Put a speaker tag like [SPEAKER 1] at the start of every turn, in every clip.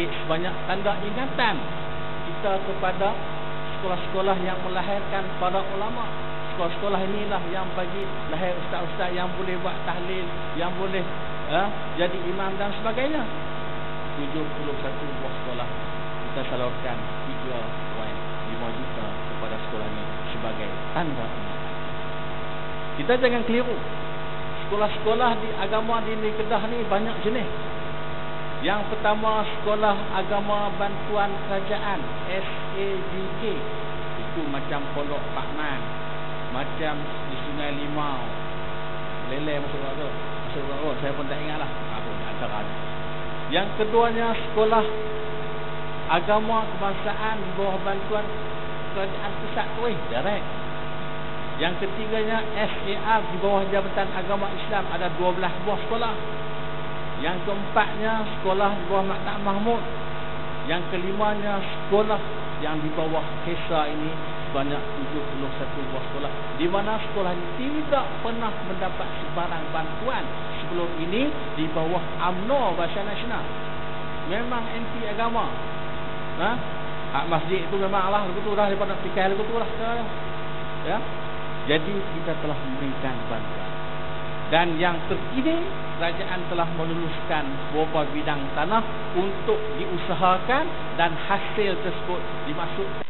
[SPEAKER 1] sebagai sebanyak tanda ingatan kita kepada sekolah-sekolah yang melahirkan para ulama. Sekolah-sekolah inilah yang bagi lahir ustaz-ustaz yang boleh buat tahlil, yang boleh jadi imam dan sebagainya. 71 buah sekolah kita salurkan 3.5 juta kepada sekolah ini sebagai tanda ingatan. Kita jangan keliru. Sekolah-sekolah di agama di negeri Kedah ni banyak jenis. Yang pertama, Sekolah Agama Bantuan Kerajaan SABK. Itu macam Pondok Pak Man, macam di Sungai Limau, Lele masuk tu. Saya pun tak ingat lah. Antara. Yang keduanya, Sekolah Agama Kebangsaan di bawah bantuan Kerajaan Pusat. Direct. Yang ketiganya SAR di bawah Jabatan Agama Islam, ada 12 buah sekolah. Yang keempatnya sekolah di bawah Maktab Mahmud. Yang kelimanya sekolah yang di bawah KESA ini sebanyak 71 buah sekolah, di mana sekolah ini tidak pernah mendapat sebarang bantuan sebelum ini di bawah UMNO Barisan Nasional. Memang anti agama. Hak masjid itu memang Allah betul dah daripada fikir betul lah sekarang. Ya. Jadi kita telah memberikan bantuan. Dan yang terkini, kerajaan telah meluluskan beberapa bidang tanah untuk diusahakan dan hasil tersebut dimasukkan.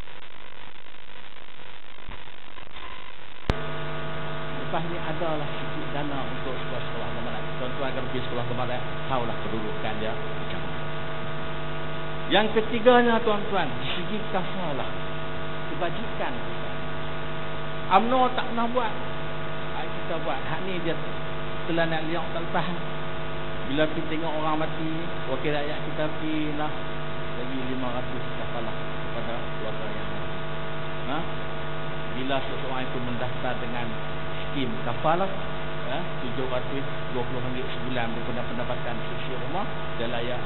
[SPEAKER 1] Lepas ni adalah sikit dana untuk sekolah-sekolah agama. Tuan-tuan akan pergi sekolah agama, tahulah kedudukan dia macam mana. Yang ketiganya tuan-tuan, segi kafalah, kebajikan. UMNO tak pernah buat. Kita buat. Hak ni dia telah nak lihat tak lepas. Bila kita tengok orang mati, wakil rakyat kita pergi lah bagi 500 kafalah kepada keluarga yang mati. Bila seseorang itu mendaftar dengan skim kafalah, RM720 sebulan daripada pendapatan sosial rumah, dia layak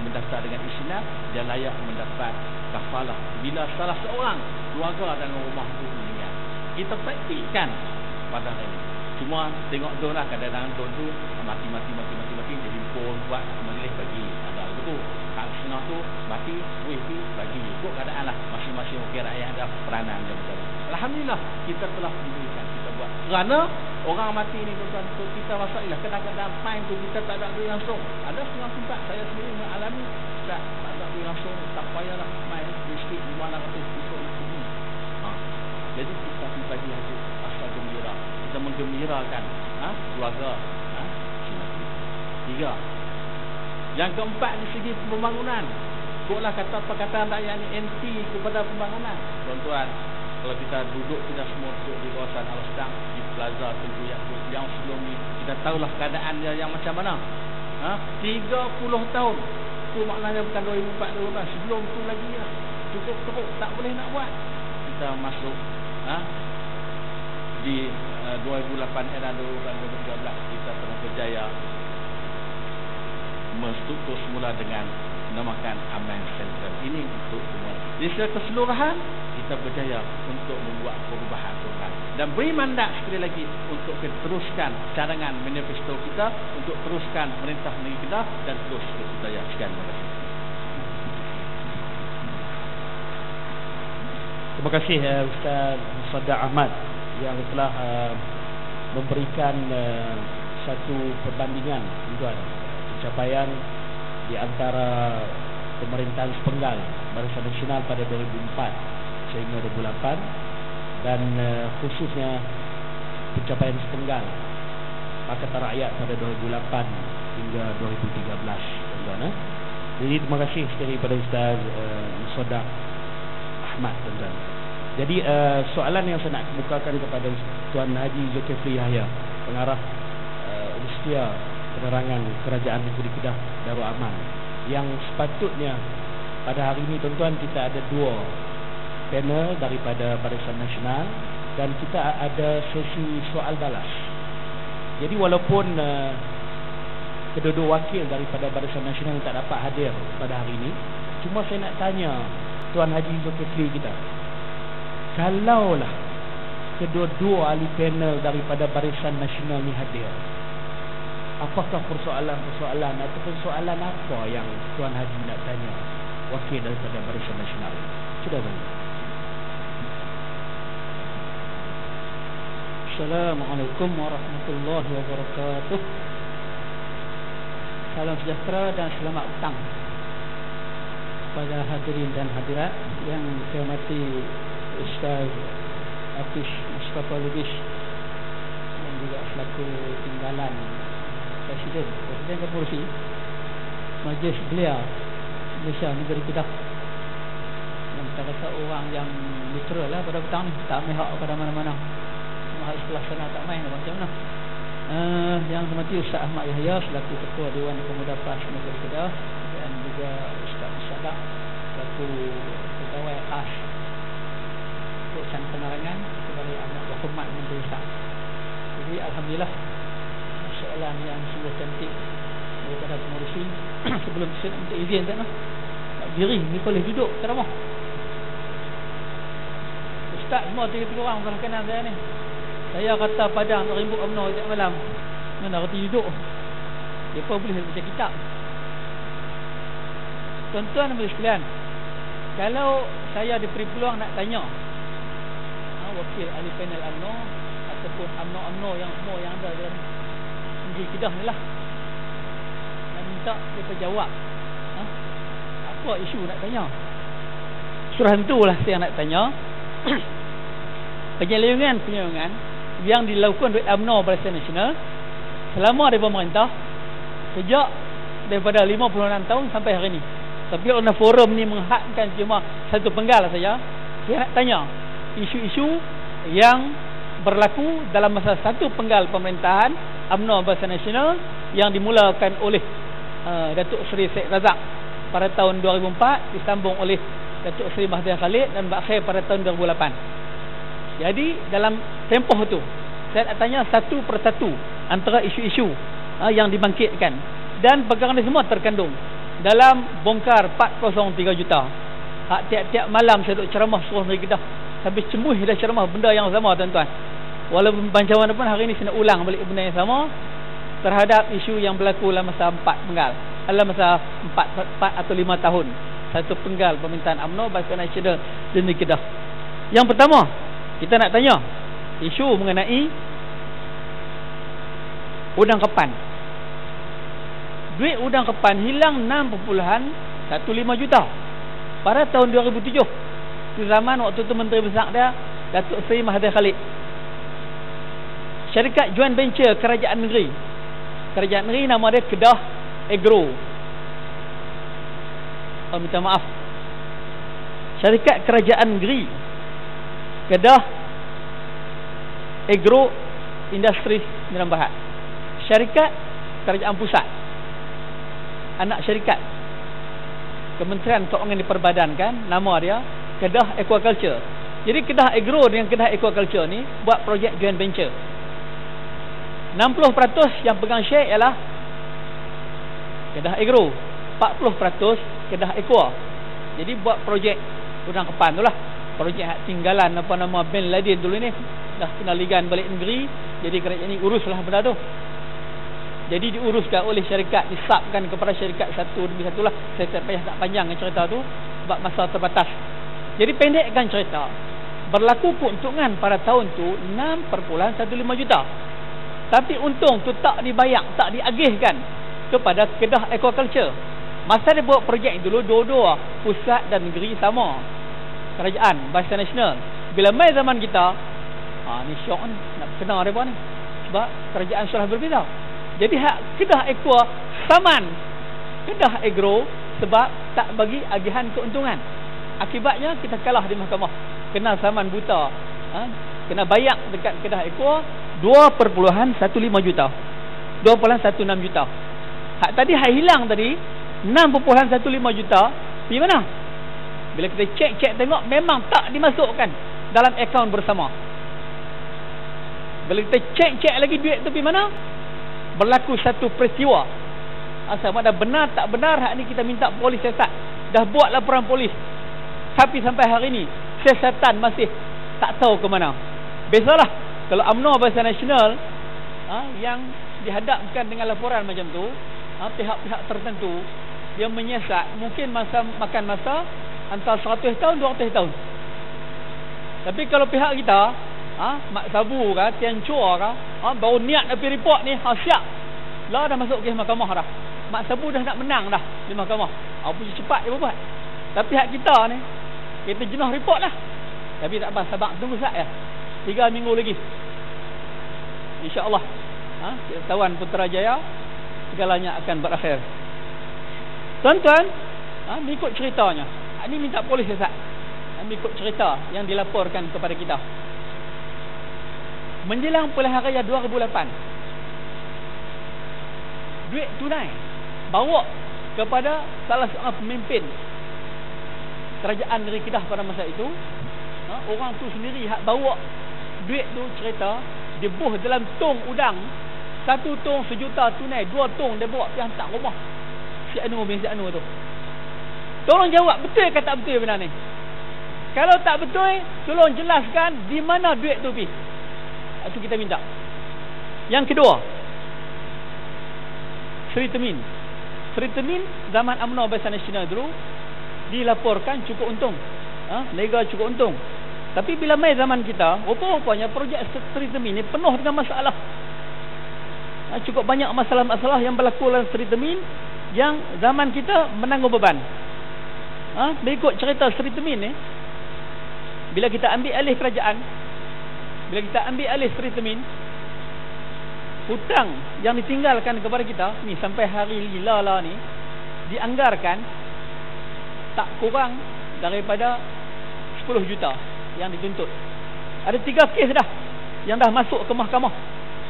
[SPEAKER 1] mendaftar dengan Islam, dia layak mendapat kafalah. Bila salah seorang keluarga dalam rumah itu meninggal, kita praktikkan pada hari ini. Cuma tengok tu lah, kadang-kadang tu mati dia himpun buat majlis bagi ada betul. Hak setengah tu mati bagi ikut keadaan lah, masing-masing wakil rakyat ada peranan dia betul. Alhamdulillah kita telah diberikan, kita buat. Kerana orang mati ni tuan-tuan, kita masalah kadang-kadang main tu kita tak ada duit langsung. Ada setengah tempat saya sendiri mengalami tak ada duit langsung, tak payahlah main miskin 500 ikut ini. Jadi kita bagi hati asal gembira, kita menggembirakan keluarga tiga. Yang keempat, di segi pembangunan, koklah kata perkataan rakyat ni anti kepada pembangunan. Tuan-tuan, kalau kita duduk, kita semua duduk di kawasan Al-Sedang, di Plaza Tunku Yaakob yang sebelum ni, kita tahulah keadaan dia yang macam mana. 30 tahun tu maknanya bukan 2004-2005, sebelum tu lagi lah, cukup teruk, tak boleh nak buat. Kita masuk di 2008 era 2013 kita telah berjaya menstruktur semula dengan namakan Aman Center. Ini untuk semua. Di secara keseluruhan kita berjaya untuk membuat perubahan dan beri mandat sekali lagi untuk teruskan cadangan manifesto kita, untuk teruskan perintah negeri kita dan terus berjaya. Sekian, terima kasih.
[SPEAKER 2] Terima kasih Ustaz Musaddiq Ahmad yang telah memberikan satu perbandingan tuan pencapaian di antara pemerintahan sepenggal Barisan Nasional pada 2004 sehingga 2008 dan khususnya pencapaian sepenggal Pakatan Rakyat pada 2008 hingga 2013 tuan. Jadi terima kasih sekali kepada Ustaz Musaddiq Ahmad tuan. Jadi soalan yang saya nak kemukakan kepada Tuan Haji Zulkifli Yahya, pengarah Universiti Penerangan Kerajaan Negeri Kedah Darul Aman, yang sepatutnya pada hari ini tuan-tuan kita ada 2 panel daripada Barisan Nasional dan kita ada sesi soal balas. Jadi walaupun kedua-dua wakil daripada Barisan Nasional tak dapat hadir pada hari ini, cuma saya nak tanya Tuan Haji Zulkifli kita, kalaulah kedua-dua ahli panel daripada Barisan Nasional ni hadir, apakah persoalan-persoalan ataupun soalan apa yang Tuan Haji nak tanya wakil daripada Barisan Nasional? Sudah bang. Assalamualaikum warahmatullahi wabarakatuh. Salam sejahtera dan selamat petang kepada hadirin dan hadirat yang saya hormati Ustaz Hafiz Mustafa Lubis yang juga selaku tinggalan Presiden Kepengurusi Majlis Belia Malaysia Negeri Kedah, yang kita rasa orang yang literal lah pada petang ni, tak mihak pada mana-mana, cuma sebelah sana tak main macam mana. Yang hormati Ustaz Ahmad Yahya selaku Ketua Dewan Pemuda PAS Negeri Kedah, dan juga Ustaz Musadak selaku Pegawai khas Urusan Penerangan sebagai anak berhormat Menteri Ustaz. Jadi alhamdulillah, soalan yang sungguh cantik daripada pengurusi. Sebelum saya nak minta izin tak nak diri ni boleh duduk ceramah. Ustaz semua 3 orang belah kanan saya ni. Saya kata Padang nak rimbuk UMNO setiap malam, mana reti duduk. Depa boleh baca kitab. Tuan-tuan dan sekalian, kalau saya diberi peluang nak tanya wakil ahli panel UMNO ataupun UMNO yang semua yang ada dalam Negeri Kedah ni lah, nak minta mereka jawab apa isu nak tanya. Surah itulah saya nak tanya. Penyelewengan yang dilakukan oleh UMNO Barisan Nasional selama di pemerintah sejak daripada 56 tahun sampai hari ini. Tapi oleh forum ni menghadkan cuma satu penggal saja, saya nak tanya isu-isu yang berlaku dalam masa satu penggal pemerintahan UMNO Barisan Nasional yang dimulakan oleh Datuk Seri Syed Razak pada tahun 2004, disambung oleh Datuk Seri Mahathir Khalid dan berakhir pada tahun 2008. Jadi dalam tempoh itu saya nak tanya satu persatu antara isu-isu yang dibangkitkan, dan perkara ini semua terkandung dalam bongkar 403 juta. Tiap-tiap malam saya duduk ceramah seluruh negeri Kedah, habis cemuih dah ceramah benda yang sama tuan-tuan. Walaupun macam mana pun hari ini saya nak ulang balik benda yang sama terhadap isu yang berlaku dalam masa 4 penggal, dalam masa 4 atau 5 tahun satu penggal pemerintahan UMNO Barisan Nasional di negeri Kedah. Yang pertama, kita nak tanya isu mengenai udang kepan. Duit udang kepan hilang 6.15 juta pada tahun 2007. Di zaman waktu itu Menteri Besar dia Datuk Seri Mahathir Khalid. Syarikat joint venture kerajaan negeri nama dia Kedah Agro. Minta maaf, syarikat kerajaan negeri Kedah Agro Industri Medan Berhad. Syarikat kerajaan pusat, anak syarikat Kementerian Keuangan diperbadankan, nama dia Kedah Aquaculture. Jadi Kedah Agro dengan Kedah Aquaculture ni buat projek joint venture. 60% yang pegang share ialah Kedah Agro, 40% Kedah Aqua. Jadi buat projek udang kepan tu lah, projek hak tinggalan apa nama Bin Laden dulu ni, dah kena ligan balik negeri. Jadi kerajaan ni uruslah benda tu. Jadi diuruskan oleh syarikat, disabkan kepada syarikat satu demi satu lah. Saya tak payah tak panjang cerita tu sebab masa terbatas. Jadi pendekkan cerita, berlaku keuntungan pada tahun tu 6.15 juta. Tapi untung tu tak dibayar, tak diagihkan kepada Kedah Aquaculture. Masa dia buat projek dulu, dua-dua pusat dan negeri sama, kerajaan Barisan Nasional. Bila mai zaman kita, ni syok ni, nak kenal mereka ni, sebab kerajaan sudah berbeza. Jadi hak Kedah Aqua saman Kedah Agro sebab tak bagi agihan keuntungan. Akibatnya kita kalah di mahkamah, kena saman buta, kena bayar dekat Kedah Aqua 2.15 juta, 2.16 juta. Hak tadi hak hilang tadi 6.15 juta di mana? Bila kita cek tengok memang tak dimasukkan dalam akaun bersama. Bila kita cek lagi duit tu di mana? Berlaku satu peristiwa. Sama ada benar tak benar, hak ni kita minta polis siasat. Dah buat laporan polis, tapi sampai hari ni siasatan masih tak tahu ke mana. Biasalah kalau UMNO Barisan Nasional yang
[SPEAKER 3] dihadapkan dengan laporan macam tu, pihak-pihak tertentu yang menyiasat, mungkin makan masa antara 100 tahun 200 tahun. Tapi kalau pihak kita, Mak Sabu kah, Tian Chua kah, baru niat api report ni, siap lah, dah masuk kes mahkamah dah. Mak Sabu dah nak menang dah di mahkamah. Punya cepat dia buat. Tapi pihak kita ni, kita jenuh report lah. Tapi tak apa, sabar, tunggu sat ya. 3 minggu lagi, InsyaAllah Tawan Putrajaya segalanya akan berakhir. Tuan-tuan, ni ikut ceritanya. Ini minta polis Ustaz. Ikut cerita yang dilaporkan kepada kita. Menjelang pilihan raya 2008, duit tunai bawa kepada salah seorang pemimpin kerajaan negeri Kedah pada masa itu. Orang tu sendiri hak bawa duit tu, cerita dia buh dalam tong udang. 1 tong 1 juta tunai, 2 tong dia bawa pergi hantar rumah si Anu bin si Anu tu. Tolong jawab, betul ke tak betul benda ni? Kalau tak betul, tolong jelaskan di mana duit tu pergi. Itu kita minta. Yang kedua, Sri Temin. Sri Temin zaman UMNO Barisan Nasional dulu dilaporkan cukup untung. Lega cukup untung. Tapi bila mai zaman kita, rupa-rupanya projek Sri Temin ni penuh dengan masalah. Cukup banyak masalah-masalah yang berlaku dalam Sri Temin yang zaman kita menanggung beban. Berikut cerita Sri Temin ni, bila kita ambil alih kerajaan, bila kita ambil alih Sri Temin, hutang yang ditinggalkan kepada kita ni sampai hari lala ni dianggarkan tak kurang daripada 10 juta yang dituntut. Ada 3 kes dah yang dah masuk ke mahkamah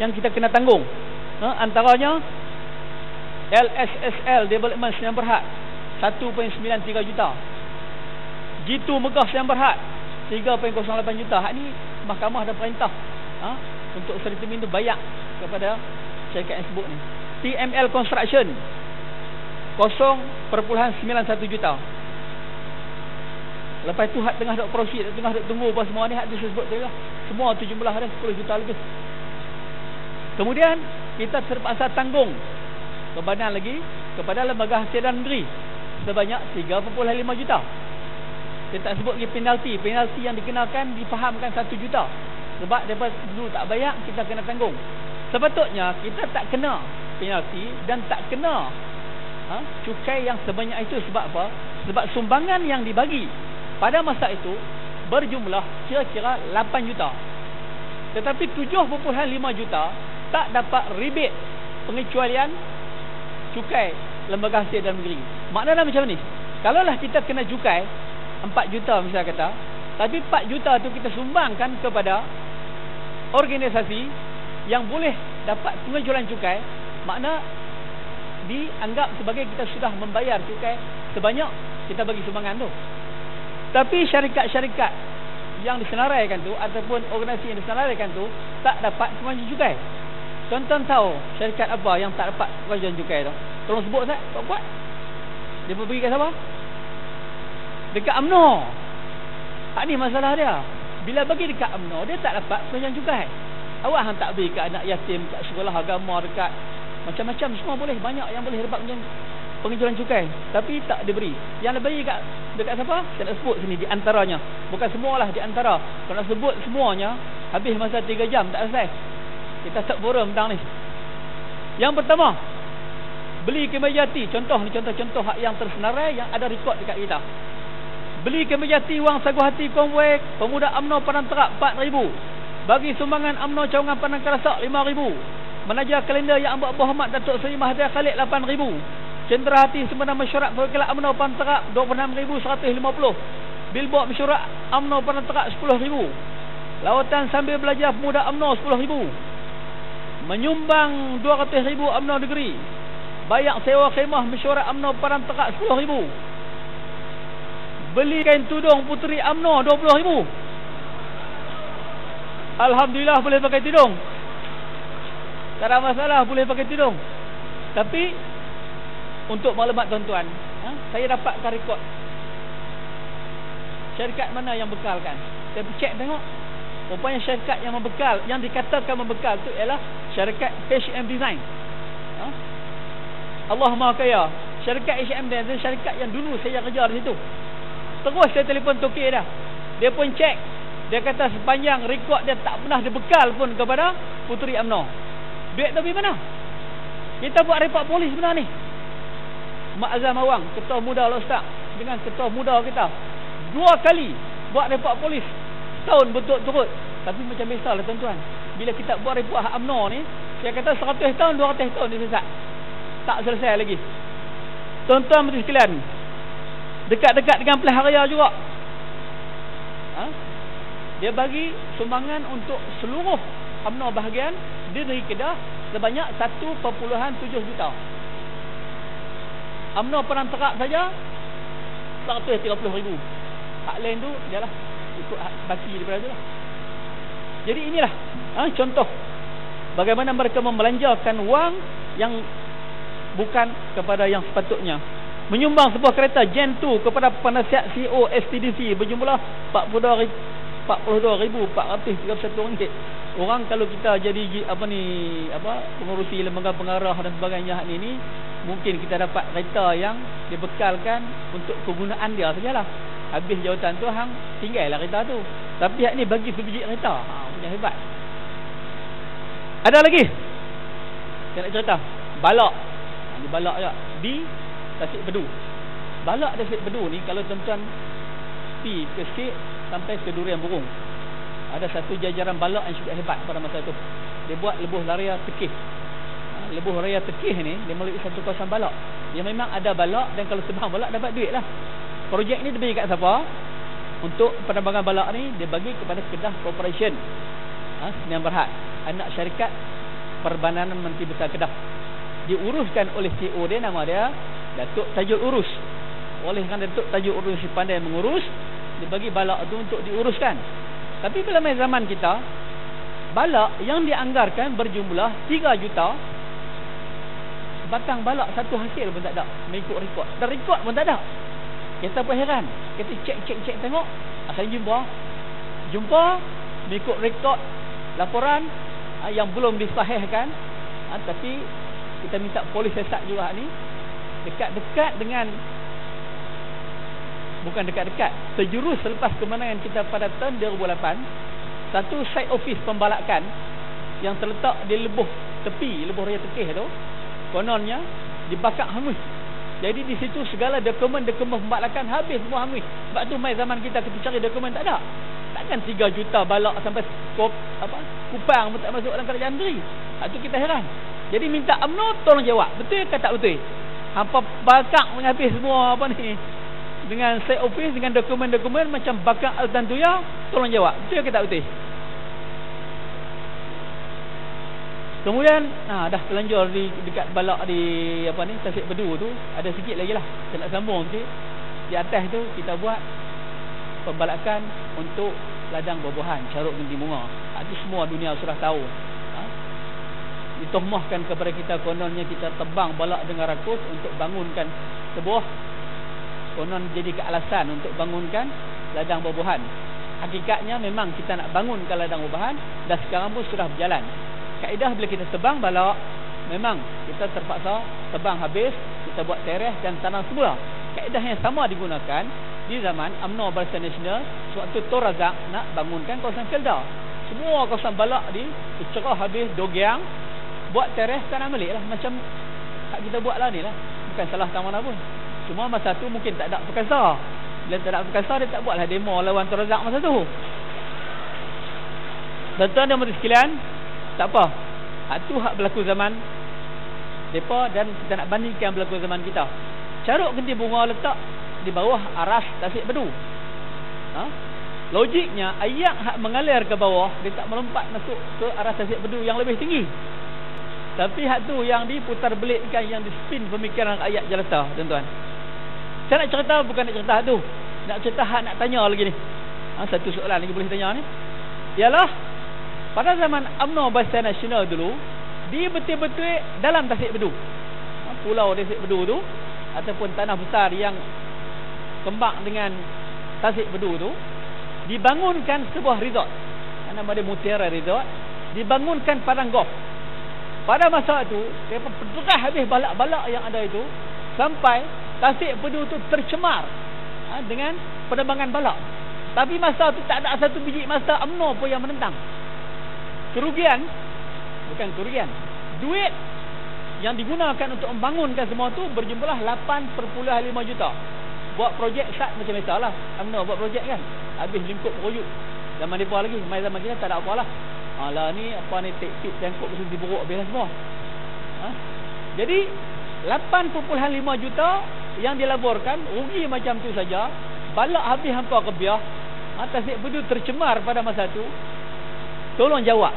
[SPEAKER 3] yang kita kena tanggung. Antaranya LSSL Development Sdn Bhd 1.93 juta, G2 Megah Sdn Bhd 3.08 juta. Hak ni mahkamah dah perintah untuk Sri Temin tu bayar kepada syarikat yang sebut ni. TML Construction 0.91 juta. Lepas tu hak tengah duk proceed, tengah duk tunggu apa semua ni, hak tu sebut tu lah. Semua tu jumlah dah 10 juta lebih. Kemudian kita terpaksa tanggung bebanan lagi kepada Lembaga Hasilan Negeri sebanyak 3.5 juta. Kita tak sebut lagi penalti. Penalti yang dikenakan difahamkan 1 juta. Sebab daripada dulu tak bayar, kita kena tanggung. Sepatutnya kita tak kena penalti dan tak kena cukai yang sebanyak itu. Sebab apa? Sebab sumbangan yang dibagi pada masa itu berjumlah kira-kira 8 juta. Tetapi 7.5 juta tak dapat rebate pengecualian cukai Lembaga Hasil dalam negeri. Maknanya macam ni, kalaulah kita kena cukai 4 juta misalnya kata, tapi 4 juta tu kita sumbangkan kepada organisasi yang boleh dapat pengecualian cukai, makna dianggap sebagai kita sudah membayar cukai sebanyak kita bagi sumbangan tu. Tapi syarikat-syarikat yang disenaraikan tu ataupun organisasi yang disenaraikan tu tak dapat pengecualian cukai. Tuan-tuan tahu syarikat apa yang tak dapat pengecualian cukai tu? Tolong sebut Ustaz, buat. Dia pergi kat siapa? Dekat UMNO. Hak ni masalah dia. Bila bagi dekat UMNO, dia tak dapat pengecualian cukai. Awak hang tak bagi kat anak yatim, kat sekolah agama, dekat macam-macam semua boleh. Banyak yang boleh dapat pengecualian cukai, tapi tak diberi. Yang lebih dekat siapa? Saya nak sebut sini di antaranya. Bukan semualah, di antara. Kalau nak sebut semuanya, habis masa 3 jam tak selesai. Kita tak forum tentang ni. Yang pertama, beli kemejati. Contoh ni, contoh-contoh yang tersenarai yang ada rekod dekat kita. Beli kemejati wang sagu hati konvoi pemuda UMNO Padang Terap 4,000. Bagi sumbangan UMNO Cawangan Padang Karasak 5,000. Menaja kalender Yang Amat Berhormat Datuk Seri Mahathir Khalid 8,000. Cendera hati Sempena Mesyuarat Perwakilan UMNO Padang Terap 26,150. Billboard Mesyuarat UMNO Padang Terap 10,000. Lawatan sambil belajar pemuda UMNO 10,000. Menyumbang 200,000 UMNO negeri. Bayar sewa khemah Mesyuarat UMNO Padang Terap 10,000. Beli kain tudung puteri UMNO 20,000. Alhamdulillah boleh pakai tudung. Tak ada masalah boleh pakai tudung. Tapi untuk maklumat tuan-tuan, saya dapatkan rekod syarikat mana yang bekalkan. Saya cek tengok. Rupanya syarikat yang membekal, yang dikatakan membekal tu ialah syarikat H&M Design. Allah Maha Kaya. Syarikat H&M Design, syarikat yang dulu saya kerja di situ. Terus saya telefon tokek dah. Dia pun cek. Dia kata sepanjang rekod dia tak pernah dibekal pun kepada Puteri UMNO. Duit tu pergi mana? Kita buat report polis benar ni. Mak Azam Awang, ketua muda Ustaz, dengan ketua muda kita 2 kali buat report polis. Setahun berturut-turut. Tapi macam biasalah tuan-tuan, bila kita buat report hak UMNO ni, saya kata 100 tahun 200 tahun dia sesat, tak selesai lagi. Tuan-tuan menteri sekalian, dekat-dekat dengan Pilihan Raya juga, dia bagi sumbangan untuk seluruh UMNO bahagian di negeri Kedah sebanyak 1.7 juta. UMNO Penang Terap saja 130,000. Hak lain tu ialah ikut baki daripada tu lah. Jadi inilah contoh bagaimana mereka membelanjakan wang yang bukan kepada yang sepatutnya. Menyumbang sebuah kereta Gen 2 kepada penasihat CEO STDC berjumlah RM42,431. Orang kalau kita jadi pengurusi lembaga pengarah dan sebagainya ni, mungkin kita dapat kereta yang dibekalkan untuk kegunaan dia sajalah. Habis jawatan tu hang tinggallah kereta tu. Tapi hak ni bagi sebiji kereta. Punya hebat. Ada lagi saya nak cerita balak. Di balak je di Tasik Bedu. Balak Tasik Bedu ni kalau tuan-tuan pi ke Sik sampai ke Durian Burung, ada satu jajaran balak yang cukup hebat pada masa tu. Dia buat lebuh raya Tekih. Lebuh raya Tekih ni dia melalui satu kawasan balak. Dia memang ada balak, dan kalau sebang balak dapat duit lah. Projek ni dibagi kat siapa? Untuk penerbangan balak ni dia bagi kepada Kedah Corporation, Sdn Bhd, anak syarikat Perbananan Menteri Besar Kedah. Diuruskan oleh CEO dia, nama dia Datuk Tajul Urus. Oleh kerana Datuk Tajul Urus pandai mengurus, dia bagi balak tu untuk diuruskan. Tapi bila main zaman kita, balak yang dianggarkan berjumlah 3 juta, batang balak satu hasil pun tak ada, mengikut rekod. Dan rekod pun tak ada. Kita pun heran. Kita cek tengok, asal jumpa mengikut rekod laporan yang belum disahihkan. Tapi kita minta polis sesat juga ni, dekat-dekat dengan, bukan dekat-dekat, sejurus selepas kemenangan kita pada tahun 2008, satu site office pembalakan yang terletak di lebuh raya Tekih tu, kononnya dibakar hangus. Jadi di situ segala dokumen pembalakan habis semua hangus. Sebab tu mai zaman kita cari dokumen tak ada. Takkan 3 juta balak sampai Kupang pun tak masuk dalam kerajaan negeri. Itu kita heran. Jadi minta UMNO tolong jawab, betul ke tak betul? Hampa bakar habis semua ni dengan site office, dengan dokumen-dokumen macam bakar Al-Tantuya, tolong jawab, betul ke tak betul? Kemudian dah terlanjur dekat balak di Tasik Bedu tu, ada sikit lagi lah saya nak sambung sikit. Di atas tu kita buat pembalakan untuk ladang buah-buahan, caruk ganti bunga. Itu semua dunia sudah tahu. Ditohmahkan kepada kita, kononnya kita tebang balak dengan rakus untuk bangunkan sebuah, konon jadi kealasan untuk bangunkan ladang buah-buahan. Hakikatnya memang kita nak bangunkan ladang buah-buahan, dan sekarang pun sudah berjalan. Kaedah bila kita tebang balak, memang kita terpaksa tebang habis, kita buat teres dan tanam semula. Kaedah yang sama digunakan di zaman UMNO Barisan Nasional sewaktu Tun Razak nak bangunkan kawasan Kelda. Semua kawasan balak dicerah habis, dogiang, buat teres tanam balik lah. Macam kita buat lah ni lah. Bukan salah tak mana pun. Cuma masa tu mungkin tak ada perkasa. Bila tak ada perkasa, dia tak buatlah demo lawan Tun Razak masa tu. Tuan-tuan dan menteri sekalian, tak apa. Itu hak berlaku zaman mereka, dan kita nak bandingkan berlaku zaman kita. Caruk ganti bunga letak di bawah aras Tasik Bedu. Logiknya air hak mengalir ke bawah, dia tak melompat masuk ke aras Tasik Bedu yang lebih tinggi. Tapi hak tu yang diputar belitkan, yang dispin pemikiran ayat jelata, tuan-tuan. Saya nak cerita, bukan nak cerita hak tu. Nak cerita hak nak tanya lagi ni. Satu soalan lagi boleh tanya ni. Ialah pada zaman UMNO Barisan Nasional dulu, dia betul-betul dalam Tasik Bedu. Pulau Tasik Bedu tu, ataupun tanah besar yang kembang dengan Tasik Bedu tu, dibangunkan sebuah resort. Nama dia Mutiara Resort. Dibangunkan padang golf. pada masa itu mereka perderah habis balak-balak yang ada itu, sampai Tasik Bedu itu tercemar dengan penerbangan balak. Tapi masa itu tak ada satu biji masa UMNO pun yang menentang. Kerugian, bukan kerugian, duit yang digunakan untuk membangunkan semua tu berjumlah 8.5 juta. Buat projek sat macam biasalah. UMNO buat projek kan, habis lingkup royuk. Zaman depa lagi, mai zaman kita tak ada apalah. Alah ni apa ni tek-tek jangkuk mesti diburuk habis semua. Jadi 8.5 juta yang dilaporkan, rugi macam tu saja. Balak habis hampa kebiah. Tasik Bedu tercemar pada masa tu. Tolong jawab,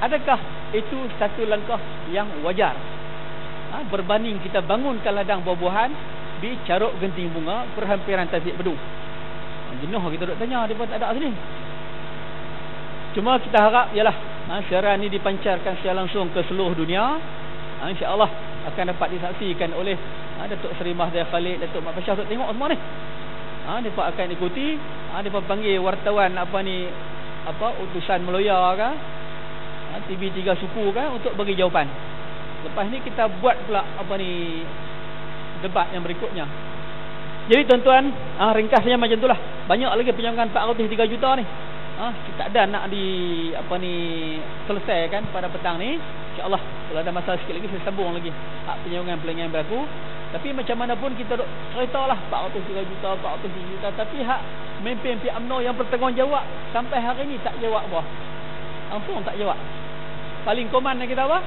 [SPEAKER 3] adakah itu satu langkah yang wajar? Berbanding kita bangunkan ladang buah-buahan di Caruk Genting Bunga, perhampiran Tasik Bedu. Jenuh kita duk tanya, dia pun tak ada sini. Cuma kita harap ialah siaran ni dipancarkan secara langsung ke seluruh dunia. InsyaAllah akan dapat disaksikan oleh Datuk Seri Mahathir Khalid, Datuk Mat Pasyah untuk tengok semua ni. Mereka akan ikuti. Mereka panggil wartawan utusan Meloya ke, TV3 Suku ke, untuk bagi jawapan. Lepas ni kita buat pula debat yang berikutnya. Jadi tuan-tuan, ringkasnya macam itulah. Banyak lagi penyangan 403 juta ni. Tak ada nak selesaikan pada petang ni. InsyaAllah kalau ada masa sikit lagi saya sambung lagi hak penyangan-penyangan yang berlaku. Tapi macam mana pun kita ceritalah 403 juta, 403 juta. Tapi hak mimpi-mimpi UMNO yang bertanggungjawab sampai hari ni tak jawab apa. Langsung tak jawab. Paling koman kita apa?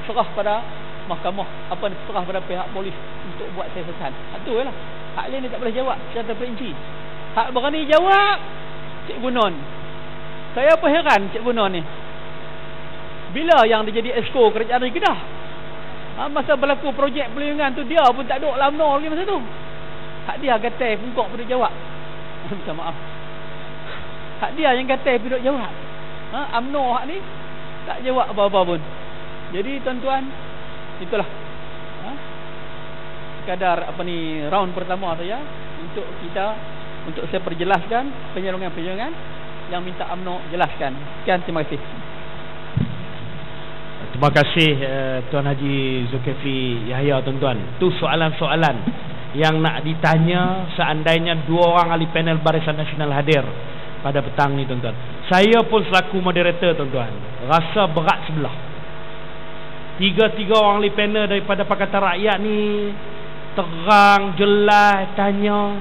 [SPEAKER 3] Serah pada mahkamah, serah pada pihak polis untuk buat siasatan. Itu lah. Hak lain ni tak boleh jawab secara terperinci. Hak berani jawab Cikgu Non. Saya apa heran Cikgu Non ni. Bila yang dia jadi esko kerajaan negeri Kedah? Masa berlaku projek pelindungan tu dia pun tak duduk dalam UMNO lagi masa tu. Hak dia gatai pungkok pun duduk jawab. Minta maaf. Hak dia yang gatai pun duduk jawab. UMNO hak ni tak jawab apa-apa pun. Jadi tuan-tuan, itulah sekadar round pertama saja untuk kita, untuk saya perjelaskan penyerangan-penyerangan yang minta UMNO jelaskan. Sekian, terima kasih.
[SPEAKER 2] Terima kasih Tuan Haji Zulkifli Yahya, tuan-tuan. Tu soalan-soalan yang nak ditanya seandainya dua orang ahli panel Barisan Nasional hadir pada petang ni, tuan-tuan. Saya pun selaku moderator, tuan-tuan, rasa berat sebelah. Tiga orang ahli panel daripada Pakatan Rakyat ni terang, jelas tanya.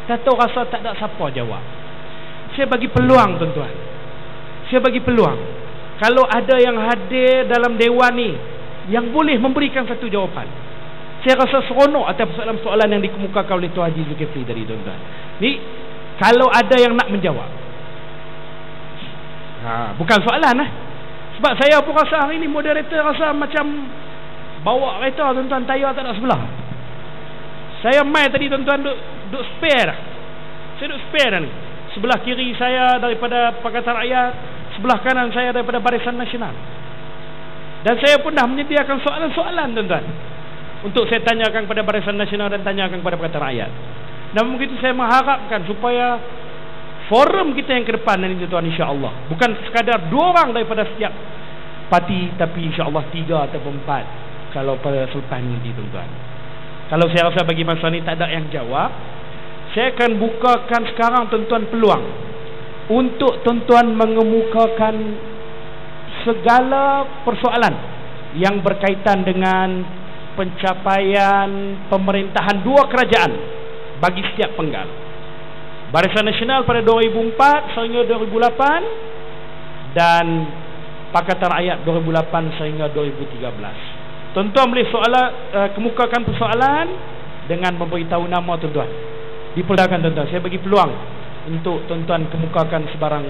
[SPEAKER 2] Tak tahu rasa tak ada siapa jawab. Saya bagi peluang, tuan-tuan. Saya bagi peluang. Kalau ada yang hadir dalam dewan ni yang boleh memberikan satu jawapan, saya rasa seronok atas soalan-soalan yang dikemukakan oleh Tuan Haji Zulkifli tadi, tuan-tuan. Ni kalau ada yang nak menjawab. Bukan soalan lah. Sebab saya pun rasa hari ni moderator rasa macam bawa kereta, tuan-tuan, tayar tak nak sebelah. Saya mai tadi, tuan-tuan, duk spare dah. Saya duk spare dah ni. Sebelah kiri saya daripada Pakatan Rakyat, sebelah kanan saya daripada Barisan Nasional. Dan saya pun dah menyediakan soalan-soalan, tuan-tuan, untuk saya tanyakan kepada Barisan Nasional dan tanyakan kepada Pakatan Rakyat. Dan begitu saya mengharapkan supaya forum kita yang ke depan ini, tuan-tuan, insya-Allah bukan sekadar 2 orang daripada setiap parti, tapi insya-Allah 3 atau 4 kalau pada selepas ini, tuan-tuan. Kalau saya rasa bagi masa ni tak ada yang jawab, saya akan bukakan sekarang, tuan-tuan, peluang untuk tuan-tuan mengemukakan segala persoalan yang berkaitan dengan pencapaian pemerintahan 2 kerajaan bagi setiap penggal. Barisan Nasional pada 2004 sehingga 2008 dan Pakatan Rakyat 2008 sehingga 2013. Tuan-tuan boleh kemukakan persoalan dengan memberitahu nama, tuan-tuan. Dipersilakan, tuan-tuan. Saya bagi peluang untuk tuan-tuan kemukakan sebarang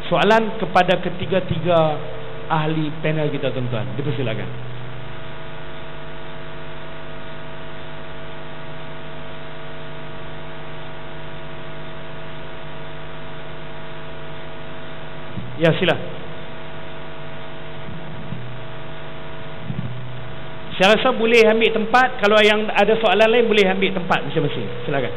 [SPEAKER 2] soalan kepada ketiga-tiga ahli panel kita, tuan-tuan. Dipersilakan. Ya, sila. Saya rasa boleh ambil tempat. Kalau yang ada soalan lain boleh ambil tempat masing-masing. Silakan.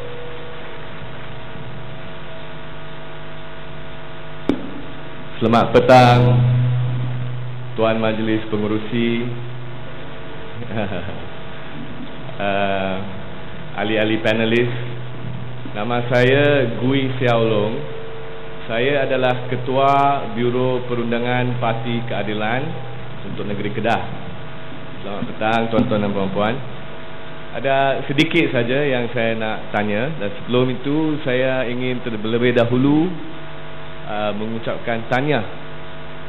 [SPEAKER 4] Selamat petang Tuan Majlis Pengerusi, ahli-ahli panelis. Nama saya Gui Siao Long. Saya adalah Ketua Biro Perundangan Parti Keadilan untuk Negeri Kedah. Selamat petang tuan-tuan dan puan-puan. Ada sedikit saja yang saya nak tanya, dan sebelum itu saya ingin terlebih dahulu mengucapkan tahniah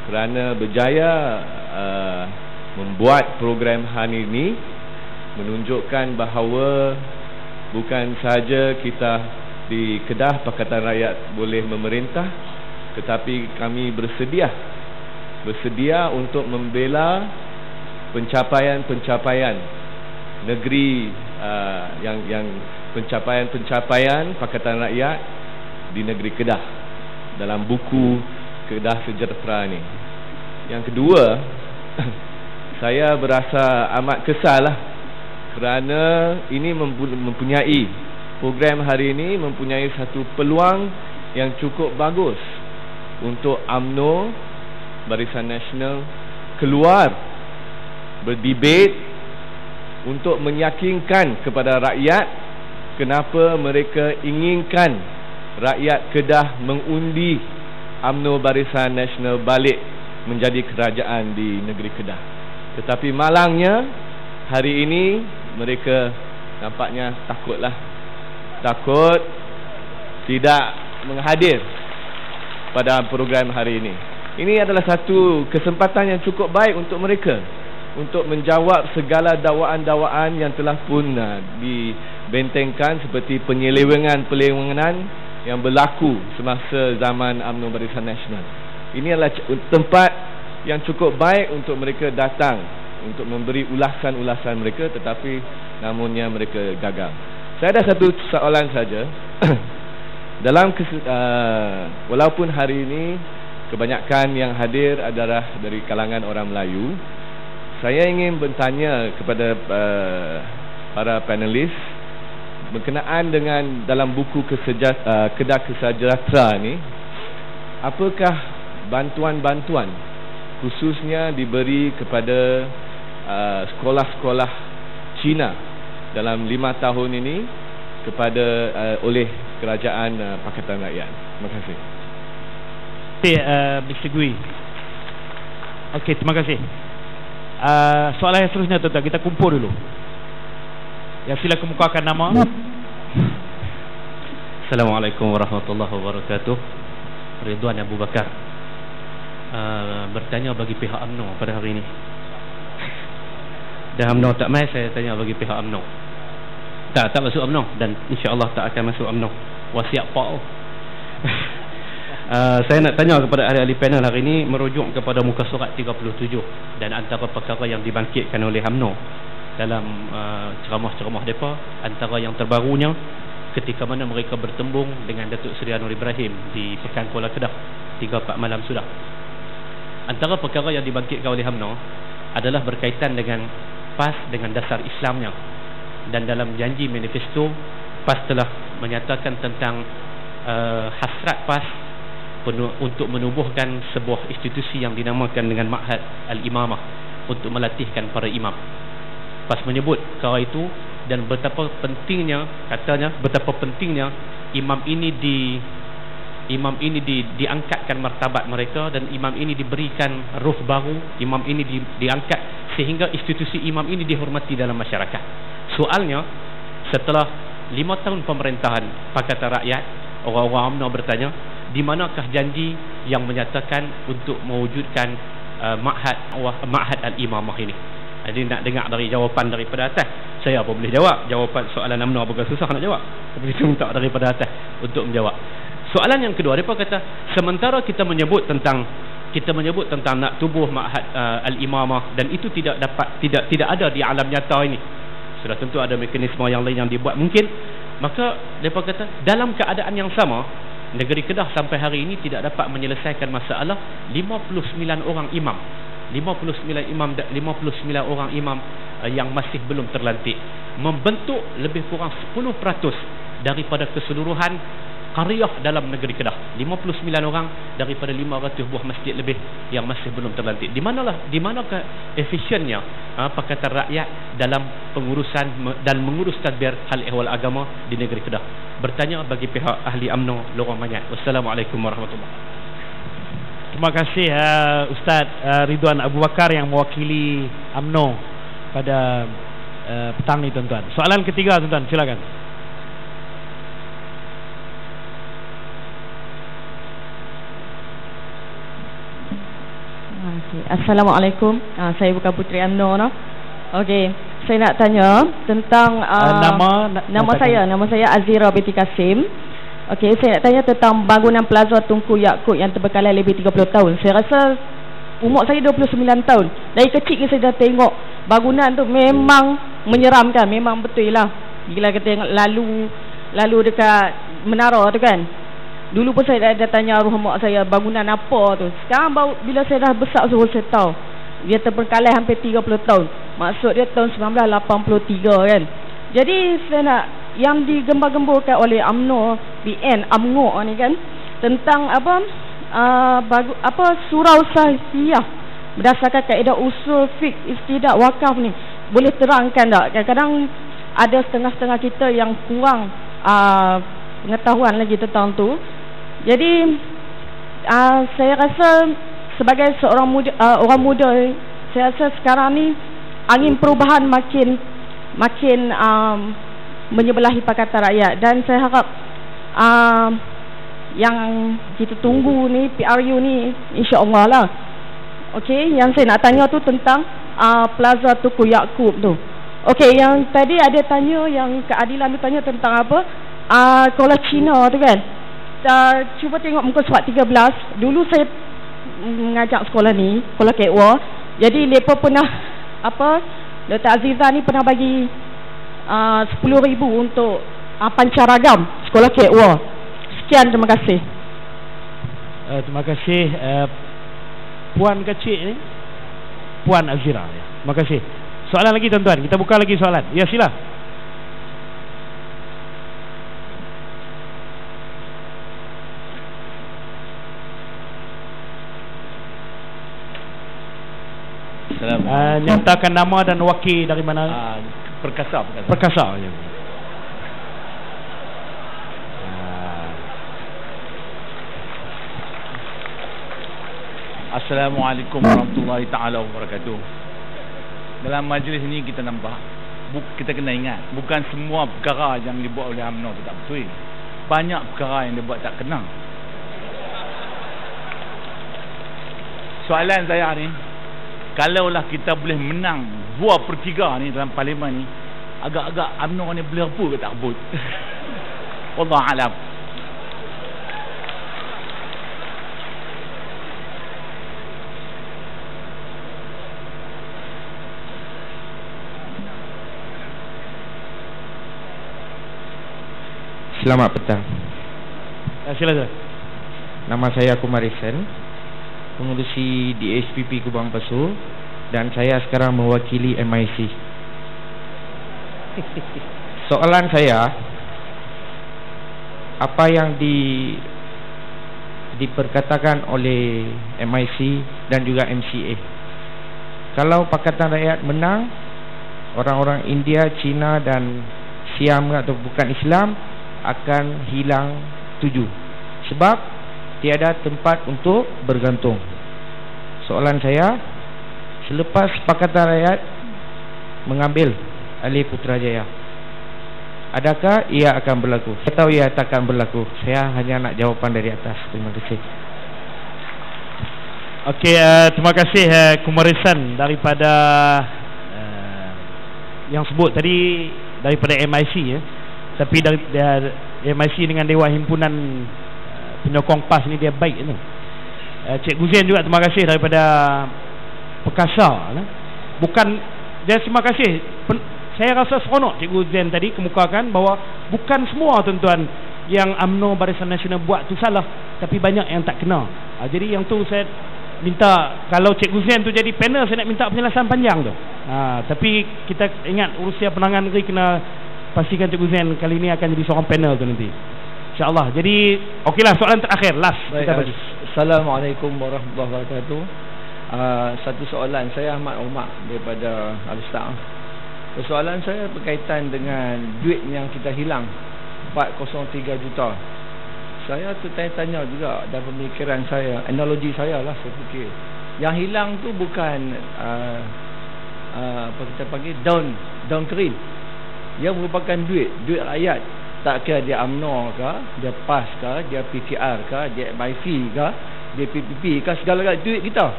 [SPEAKER 4] kerana berjaya membuat program hari ini, menunjukkan bahawa bukan sahaja kita di Kedah Pakatan Rakyat boleh memerintah, tetapi kami bersedia untuk membela pencapaian-pencapaian negeri, yang pencapaian-pencapaian Pakatan Rakyat di negeri Kedah dalam buku Kedah Sejahtera ni. Yang kedua, saya berasa amat kesal lah kerana ini mempunyai program hari ini mempunyai satu peluang yang cukup bagus untuk UMNO Barisan Nasional keluar berdebate untuk meyakinkan kepada rakyat kenapa mereka inginkan rakyat Kedah mengundi UMNO Barisan Nasional balik menjadi kerajaan di negeri Kedah. Tetapi malangnya hari ini mereka nampaknya takut tidak menghadir pada program hari ini. Ini adalah satu kesempatan yang cukup baik untuk mereka untuk menjawab segala dakwaan-dakwaan yang telah pun dibentengkan, seperti penyelewengan yang berlaku semasa zaman UMNO Barisan Nasional. Ini adalah tempat yang cukup baik untuk mereka datang untuk memberi ulasan-ulasan mereka, tetapi namunnya mereka gagal. Saya ada satu soalan saja. Walaupun hari ini kebanyakan yang hadir adalah dari kalangan orang Melayu, saya ingin bertanya kepada para panelis berkenaan dengan dalam buku Kedah Sejahtera ni, apakah bantuan-bantuan khususnya diberi kepada sekolah-sekolah Cina dalam 5 tahun ini kepada oleh Kerajaan Pakatan Rakyat? Terima kasih.
[SPEAKER 2] Mr. Gui. Okey, terima kasih. Soalan yang seterusnya tuan-tuan, kita kumpul dulu. Ya, sila kemukakan nama.
[SPEAKER 5] Assalamualaikum warahmatullahi wabarakatuh. Ridwan Abu Bakar, bertanya bagi pihak UMNO pada hari ini. Dah UMNO tak mai, saya tanya bagi pihak UMNO. Tak masuk UMNO, dan insya-Allah tak akan masuk UMNO. Wasiat Pak. Saya nak tanya kepada ahli-ahli panel hari ini merujuk kepada muka surat 37, dan antara perkara yang dibangkitkan oleh UMNO dalam ceramah-ceramah mereka, antara yang terbarunya ketika mana mereka bertembung dengan Datuk Seri Anwar Ibrahim di Pekan Kuala Kedah 3-4 malam sudah. Antara perkara yang dibangkitkan oleh UMNO adalah berkaitan dengan PAS dengan dasar Islamnya, dan dalam janji manifesto PAS telah menyatakan tentang hasrat PAS untuk menubuhkan sebuah institusi yang dinamakan dengan Ma'had Al-Imamah untuk melatihkan para imam. PAS menyebut perkara itu, dan betapa pentingnya, katanya betapa pentingnya imam ini diangkatkan martabat mereka, dan imam ini diberikan ruh baru, imam ini diangkat sehingga institusi imam ini dihormati dalam masyarakat. Soalnya, setelah 5 tahun pemerintahan Pakatan Rakyat, orang-orang UMNO bertanya, di manakah janji yang menyatakan untuk mewujudkan Ma'had Al-Imamah ini? Jadi nak dengar dari jawapan daripada atas. Saya apa boleh jawab? Jawapan soalan UMNO bukan susah nak jawab, tapi kita minta daripada atas untuk menjawab. Soalan yang kedua, mereka kata sementara kita menyebut tentang nak tubuh Ma'had Al-Imamah, dan itu tidak ada di alam nyata ini. Sudah tentu ada mekanisme yang lain yang dibuat mungkin. Maka mereka kata dalam keadaan yang sama, negeri Kedah sampai hari ini tidak dapat menyelesaikan masalah 59 orang imam, 59 orang imam yang masih belum terlantik, membentuk lebih kurang 10% daripada keseluruhan qaryah dalam negeri Kedah. 59 orang daripada 500 buah masjid lebih yang masih belum terlantik. Di manakah efisiennya Pakatan Rakyat dalam pengurusan dan mengurus tadbir hal ehwal agama di negeri Kedah? Bertanya bagi pihak ahli UMNO Lorong Manyat. Wassalamualaikum warahmatullahi wabarakatuh.
[SPEAKER 2] Terima kasih Ustaz Ridwan Abu Bakar yang mewakili UMNO pada petang ini, tuan-tuan. Soalan ketiga, tuan-tuan, silakan.
[SPEAKER 6] Assalamualaikum. Saya bukan Puteri UMNO, no? Okey, saya nak tanya tentang nama saya Azira binti Kasim. Okey, saya nak tanya tentang bangunan Plaza Tunku Yaakob yang terbengkalai lebih 30 tahun. Saya rasa umur saya 29 tahun. Dari kecil saya dah tengok bangunan tu memang menyeramkan, memang betul lah. Bila kita tengok lalu dekat menara tu kan. Dulu pun saya dah tanya arwah mak saya bangunan apa tu. Sekarang bila saya dah besar saya tahu. Dia terbengkalai hampir 30 tahun. Maksud dia tahun 1983 kan. Jadi saya nak yang digembar-gemburkan oleh UMNO BN UMNO ni kan tentang surau sahihah berdasarkan kaedah usul fiqh istidak wakaf ni, boleh terangkan tak? Kadang-kadang ada setengah-setengah kita yang kurang pengetahuan lagi tentang tu. Jadi saya rasa sebagai seorang orang muda, saya rasa sekarang ni angin perubahan makin menyebelahi Pakatan Rakyat, dan saya harap yang kita tunggu ni PRU ni insya-Allah lah. Okey, yang saya nak tanya tu tentang Plaza Tunku Yaakob tu. Okey, yang tadi ada tanya yang keadilan tu tanya tentang apa? Sekolah Cina tu kan. Cuba tengok muka surat 13. Dulu saya mengajar sekolah ni, sekolah Kekwa. Jadi mereka pernah Dr. Aziza ni pernah bagi 10,000 untuk pancaragam sekolah Kekwa. Sekian, terima kasih.
[SPEAKER 2] Terima kasih Puan kecil ni, Puan Azira ya. Terima kasih. Soalan lagi, tuan-tuan. Kita buka lagi soalan. Ya, sila. Nyatakan nama dan wakil dari mana?
[SPEAKER 3] Perkasa.
[SPEAKER 2] Ya.
[SPEAKER 3] Assalamualaikum warahmatullahi taala wabarakatuh. Dalam majlis ni kita nampak, kita kena ingat, bukan semua perkara yang dibuat oleh UMNO tu tak betul. Banyak perkara yang dibuat tak kena. Soalan saya ni, kalaulah kita boleh menang 2/3 ni dalam parlimen ni, agak-agak UMNO ni boleh rebut ke tak rebut? Wallahu alam.
[SPEAKER 7] Selamat petang.
[SPEAKER 2] Silakan.
[SPEAKER 7] Nama saya Kumarisan, pengurusi DSPP Kubang Pasu, dan saya sekarang mewakili MIC. Soalan saya, apa yang diperkatakan oleh MIC dan juga MCA, kalau Pakatan Rakyat menang, orang-orang India, Cina dan Siam atau bukan Islam akan hilang tuju, sebab tiada tempat untuk bergantung. Soalan saya, selepas Pakatan Rakyat mengambil alih Putrajaya, adakah ia akan berlaku atau ia takkan berlaku? Saya hanya nak jawapan dari atas. Terima kasih.
[SPEAKER 2] Okey, terima kasih Kumarisan daripada yang sebut tadi daripada MIC ya. Tapi dari MIC dengan Dewan Himpunan Penyokong PAS ni dia baik tu. Cikgu Zain juga terima kasih daripada Perkasa. Bukan dia terima kasih. Saya rasa seronok Cikgu Zain tadi kemukakan bahawa bukan semua tuan-tuan yang UMNO Barisan Nasional buat tu salah, tapi banyak yang tak kena. Jadi yang tu saya minta, kalau Cikgu Zain tu jadi panel, saya nak minta penjelasan panjang tu. Tapi kita ingat urusan penanganan negeri kena pastikan Cikgu Zain kali ini akan jadi seorang panel tu nanti. InsyaAllah. Jadi okeylah, soalan terakhir last kita bagi.
[SPEAKER 8] Assalamualaikum warahmatullahi wabarakatuh. Satu soalan, saya Ahmad Umar daripada Al-Ustaz. Soalan saya berkaitan dengan duit yang kita hilang 403 juta. Saya tertanya-tanya juga dalam pemikiran saya, analogi saya lah, saya fikir yang hilang tu bukan apa kita panggil down train. Yang merupakan duit rakyat. Tak kira dia UMNO ke, dia PAS ke, dia PKR ke, dia MIC ke, dia PPP ke, segala-galanya duit kita.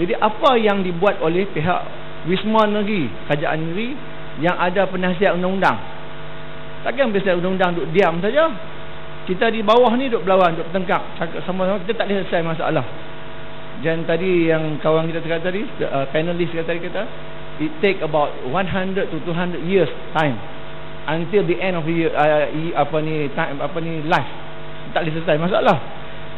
[SPEAKER 8] Jadi apa yang dibuat oleh pihak Wisma Negeri, Kerajaan Negeri yang ada penasihat undang-undang? Takkan penasihat undang-undang duduk diam saja. Kita di bawah ni duduk berlawan, duduk bertengkar, cakap sama-sama, kita tak boleh selesai masalah. Dan tadi yang kawan kita cakap tadi, panelis kata it take about 100 to 200 years time until the end of the year, life. Tak boleh selesai masalah.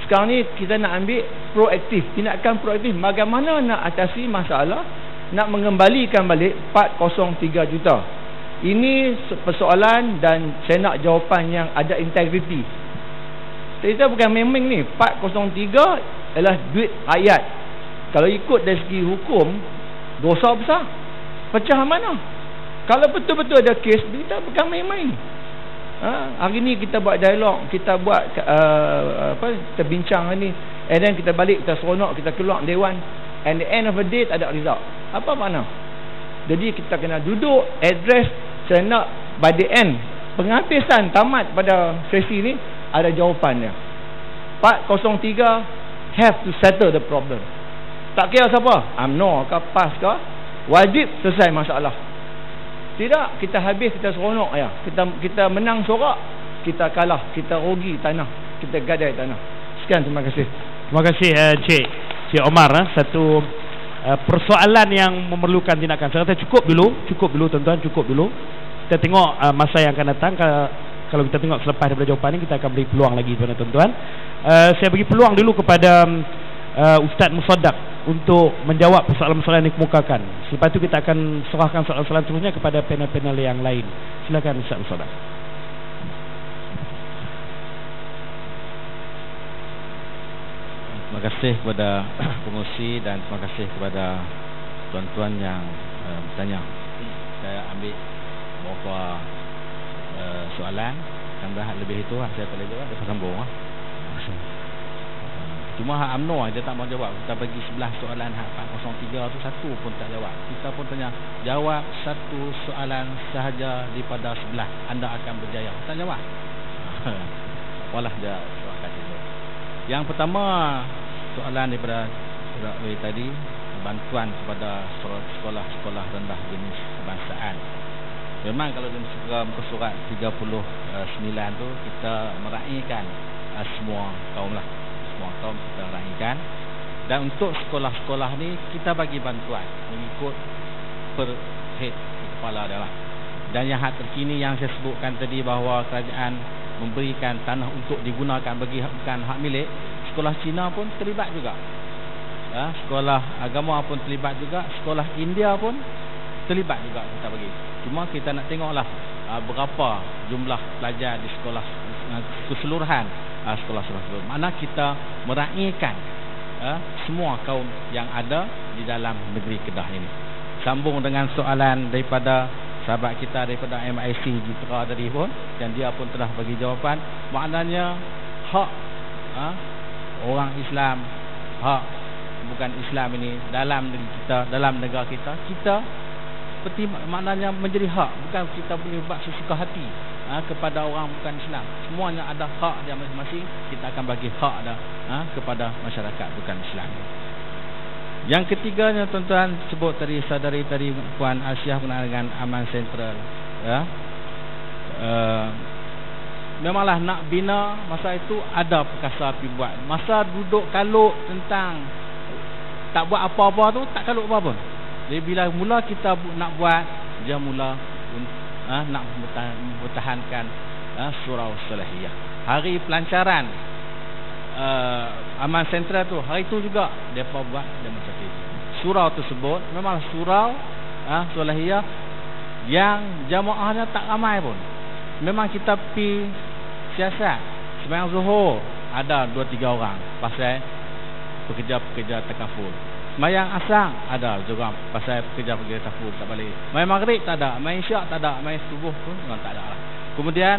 [SPEAKER 8] Sekarang ni kita nak ambil proaktif, tindakan proaktif. Bagaimana nak atasi masalah, nak mengembalikan balik 403 juta. Ini persoalan dan saya nak jawapan yang ada integriti. Kita bukan memang ni. 403 adalah duit rakyat. Kalau ikut dari segi hukum, dosa besar. Pecah mana? Kalau betul-betul ada kes, kita bukan main-main. Hari ni kita buat dialog, kita buat kita bincang ni, and then kita balik, kita seronok, kita keluar dewan, and the end of the day tak ada result. Apa makna? Jadi kita kena duduk, address. Saya nak by the end, penghabisan tamat pada sesi ni ada jawapannya. 403 have to settle the problem. Tak kira siapa, UMNO ke, PAS ke, wajib selesai masalah. Tidak, kita habis, kita seronok ya. Kita menang sorak, kita kalah, kita rugi tanah, kita gadai tanah. Sekian, terima kasih.
[SPEAKER 2] Terima kasih Cik Omar. Satu persoalan yang memerlukan tindakan. Saya kata cukup dulu tuan-tuan, cukup dulu. Kita tengok masa yang akan datang. Kalau kita tengok selepas daripada jawapan ini, kita akan beri peluang lagi tuan-tuan. Saya bagi peluang dulu kepada Ustaz Musaddaq untuk menjawab persoalan-persoalan yang dikemukakan. Selepas itu kita akan serahkan soalan-soalan seterusnya kepada panel-panel yang lain. Silakan Ustaz Musaddaq.
[SPEAKER 9] Terima kasih kepada pengurusi dan terima kasih kepada tuan-tuan yang bertanya. Saya ambil beberapa soalan. Tambah lebih itu saya tak boleh jawab, dia sambung Cuma hak UMNO dia tak mau jawab. Kita bagi 11 soalan hak 403 tu satu pun tak jawab. Kita pun tanya, jawab satu soalan sahaja daripada 11, anda akan berjaya. Tak jawab. Walah dia soalan itu. Yang pertama, soalan daripada tadi, bantuan kepada sekolah-sekolah rendah jenis kebangsaan. Memang kalau dalam muka surat 39 tu kita meraihkan semua kaum lah. Semua kaum kita raikan. Dan untuk sekolah-sekolah ni kita bagi bantuan mengikut per head kepala dia lah. Dan yang hak terkini yang saya sebutkan tadi bahawa kerajaan memberikan tanah untuk digunakan bagi bukan hak milik, sekolah Cina pun terlibat juga. Sekolah agama pun terlibat juga, sekolah India pun terlibat juga kita bagi. Cuma kita nak tengoklah berapa jumlah pelajar di sekolah keseluruhan sekolah-sekolah. Mana kita meraihkan semua kaum yang ada di dalam negeri Kedah ini. Sambung dengan soalan daripada sahabat kita daripada MIC Jitra tadi pun, dan dia pun telah bagi jawapan. Maknanya hak orang Islam, hak bukan Islam ini dalam negeri kita, dalam negara kita, seperti maknanya menjadi hak, bukan kita boleh buat sesuka hati kepada orang bukan Islam. Semuanya ada hak dia masing-masing. Kita akan bagi hak dah kepada masyarakat bukan Islam. Yang ketiganya tuan-tuan sebut tadi saudari tadi Puan Asiah berkenaan dengan Aman Sentral. Memanglah nak bina, masa itu ada perkasa api buat. Masa duduk kalut tentang tak buat apa-apa tu, tak kalut apa pun. Jadi bila mula kita nak buat, dia mula nak mempertahankan surau Salahiyah. Hari pelancaran Aman Sentral tu, hari tu juga mereka buat demonstrasi. Surau tersebut memang surau Salahiyah yang jamaahnya tak ramai pun. Memang kita pi siasat Sembahyang Zuhur ada 2-3 orang pasal pekerja-pekerja takaful. Sembahyang Asar ada juga pasal pekerja-pekerja takaful tak balik. Sembahyang Maghrib tak ada, sembahyang Isyak tak ada, sembahyang Subuh pun memang tak ada lah. Kemudian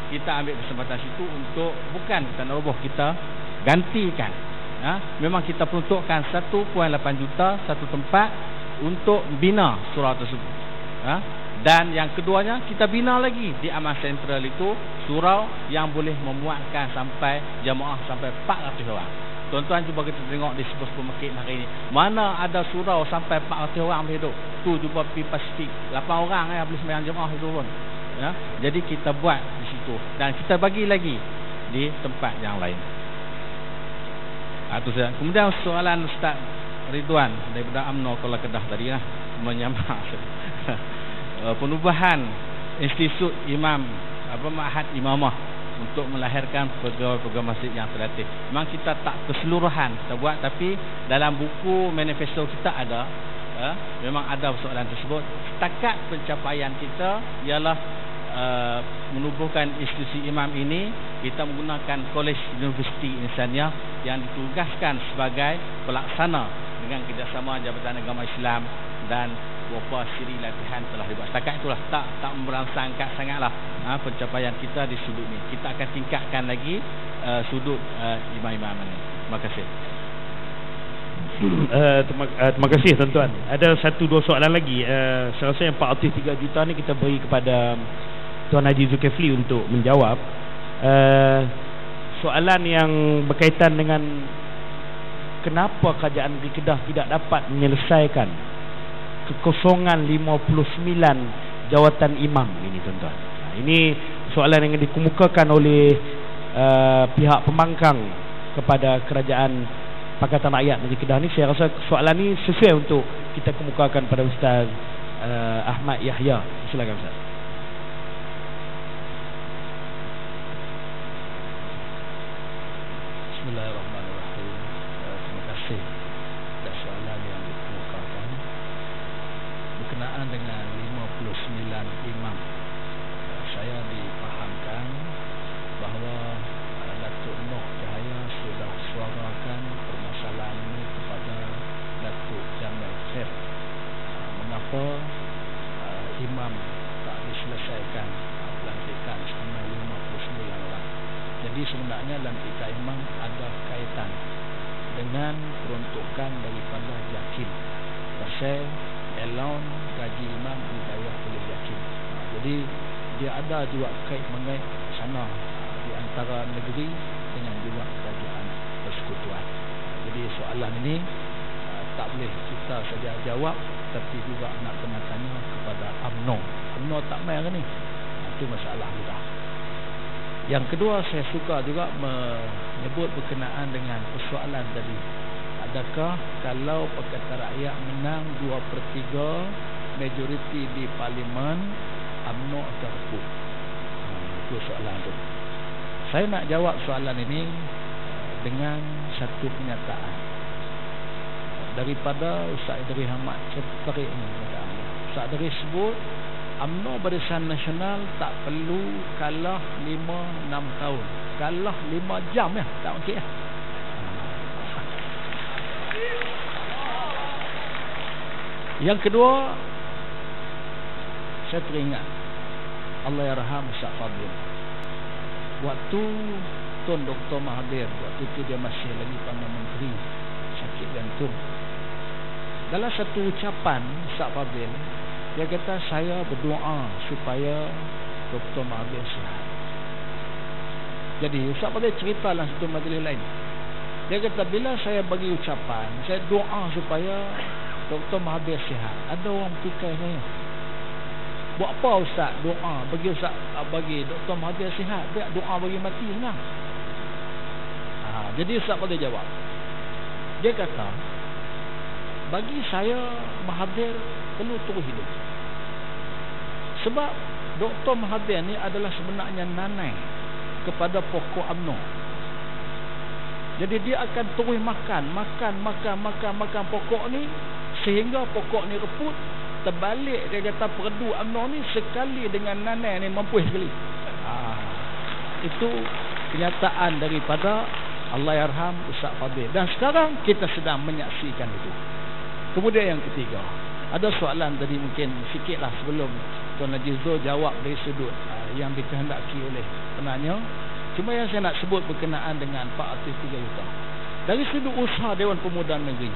[SPEAKER 9] kita ambil kesempatan situ untuk bukan kita nak roboh, kita gantikan. Memang kita peruntukkan 1.8 juta satu tempat untuk bina surau tersebut. Dan yang keduanya kita bina lagi di Amal Sentral itu surau yang boleh memuatkan sampai jemaah sampai 400 orang. Tuan-tuan cuba kita tengok di sebuah masjid hari ini, mana ada surau sampai 400 orang boleh duduk. Tu cuba pergi Pasifik 8 orang boleh sembahyang jemaah itu pun. Jadi kita buat di situ dan kita bagi lagi di tempat yang lain. Itu saja. Kemudian soalan Ustaz Ridwan daripada UMNO Kuala Kedah tadi lah, menyamak penubuhan institut imam ma'had imamah untuk melahirkan pegawai-pegawai masjid yang terlatih. Memang kita tak keseluruhan kita buat, tapi dalam buku manifesto kita ada, memang ada soalan tersebut. Setakat pencapaian kita ialah menubuhkan institusi imam ini, kita menggunakan Kolej Universiti Insaniah yang ditugaskan sebagai pelaksana dengan kerjasama Jabatan Agama Islam dan beberapa siri latihan telah dibuat. Setakat itulah, tak merangsangkan sangatlah pencapaian kita di sudut ini. Kita akan tingkatkan lagi sudut imam-imam ini. Terima kasih.
[SPEAKER 2] Terima kasih tuan-tuan. Ada 1-2 soalan lagi. Saya rasa yang 43 juta ni kita beri kepada Tuan Haji Zulkifli untuk menjawab. Soalan yang berkaitan dengan kenapa kerajaan negeri Kedah tidak dapat menyelesaikan kekosongan 59 jawatan imam ini tuan-tuan. Ini soalan yang dikemukakan oleh pihak pembangkang kepada kerajaan Pakatan Rakyat Negeri Kedah ni. Saya rasa soalan ni sesuai untuk kita kemukakan pada Ustaz Ahmad Yahya. Silakan Ustaz.
[SPEAKER 3] Bismillahirrahmanirrahim. Terima kasih atas soalan yang dikemukakan berkenaan dengan 59 imam. Saya difahamkan bahawa Datuk Noh Cahaya sudah suarakan permasalahan ini kepada Datuk Jamil Khair. Mengapa imam tak diselesaikan pelantikan selama 59 orang. Jadi sebenarnya lantikan imam ada kaitan dengan peruntukan daripada JAKIM. Pasal allowance gaji imam dibayar oleh JAKIM. Jadi dia ada juga kait mengait sana di antara negeri dengan juga kerajaan persekutuan. Jadi soalan ini tak boleh kita saja jawab, tapi juga nak kena tanya kepada UMNO. UMNO tak main ke ni? Itu masalah juga. Yang kedua, saya suka juga menyebut berkenaan dengan persoalan tadi. Adakah kalau Pakatan Rakyat menang 2/3 majoriti di parlimen, UMNO akan reput? Itu soalan itu. Saya nak jawab soalan ini dengan satu pernyataan daripada Ustaz Idris Ahmad Tarik ini. Ustaz Idris sebut UMNO Barisan Nasional tak perlu kalah 5-6 tahun. Kalah 5 jam ya, tak okey ya. Yang kedua, saya teringat Allahyarham Ustaz Fadil. Waktu Tun Dr. Mahathir, waktu itu dia masih lagi Perdana Menteri, sakit jantung. Dalam satu ucapan Ustaz Fadil, dia kata saya berdoa supaya Dr. Mahathir sihat. Jadi Ustaz Fadil cerita dalam satu majlis lain. Dia kata bila saya bagi ucapan, saya doa supaya Dr. Mahathir sihat, ada orang bertikai saya. Buat apa Ustaz doa bagi Dr. Mahathir sihat? Biar doa bagi mati senang. Jadi Ustaz Fadil jawab. Dia kata bagi saya Mahathir perlu terus hidup. Sebab Dr. Mahathir ni adalah sebenarnya nanai kepada pokok UMNO. Jadi dia akan terus makan pokok ni sehingga pokok ni reput. Terbalik dia kata perdu UMNO ni sekali dengan nanai ni mampu sekali. Itu
[SPEAKER 9] kenyataan daripada Allahyarham Ustaz Fadil, dan sekarang kita sedang menyaksikan itu. Kemudian yang ketiga, ada soalan tadi mungkin sikitlah sebelum Tuan Haji Zul jawab dari sudut yang dikehendaki oleh penanya. Cuma yang saya nak sebut berkenaan dengan 403 juta. Dari sudut usaha Dewan Pemuda Negeri,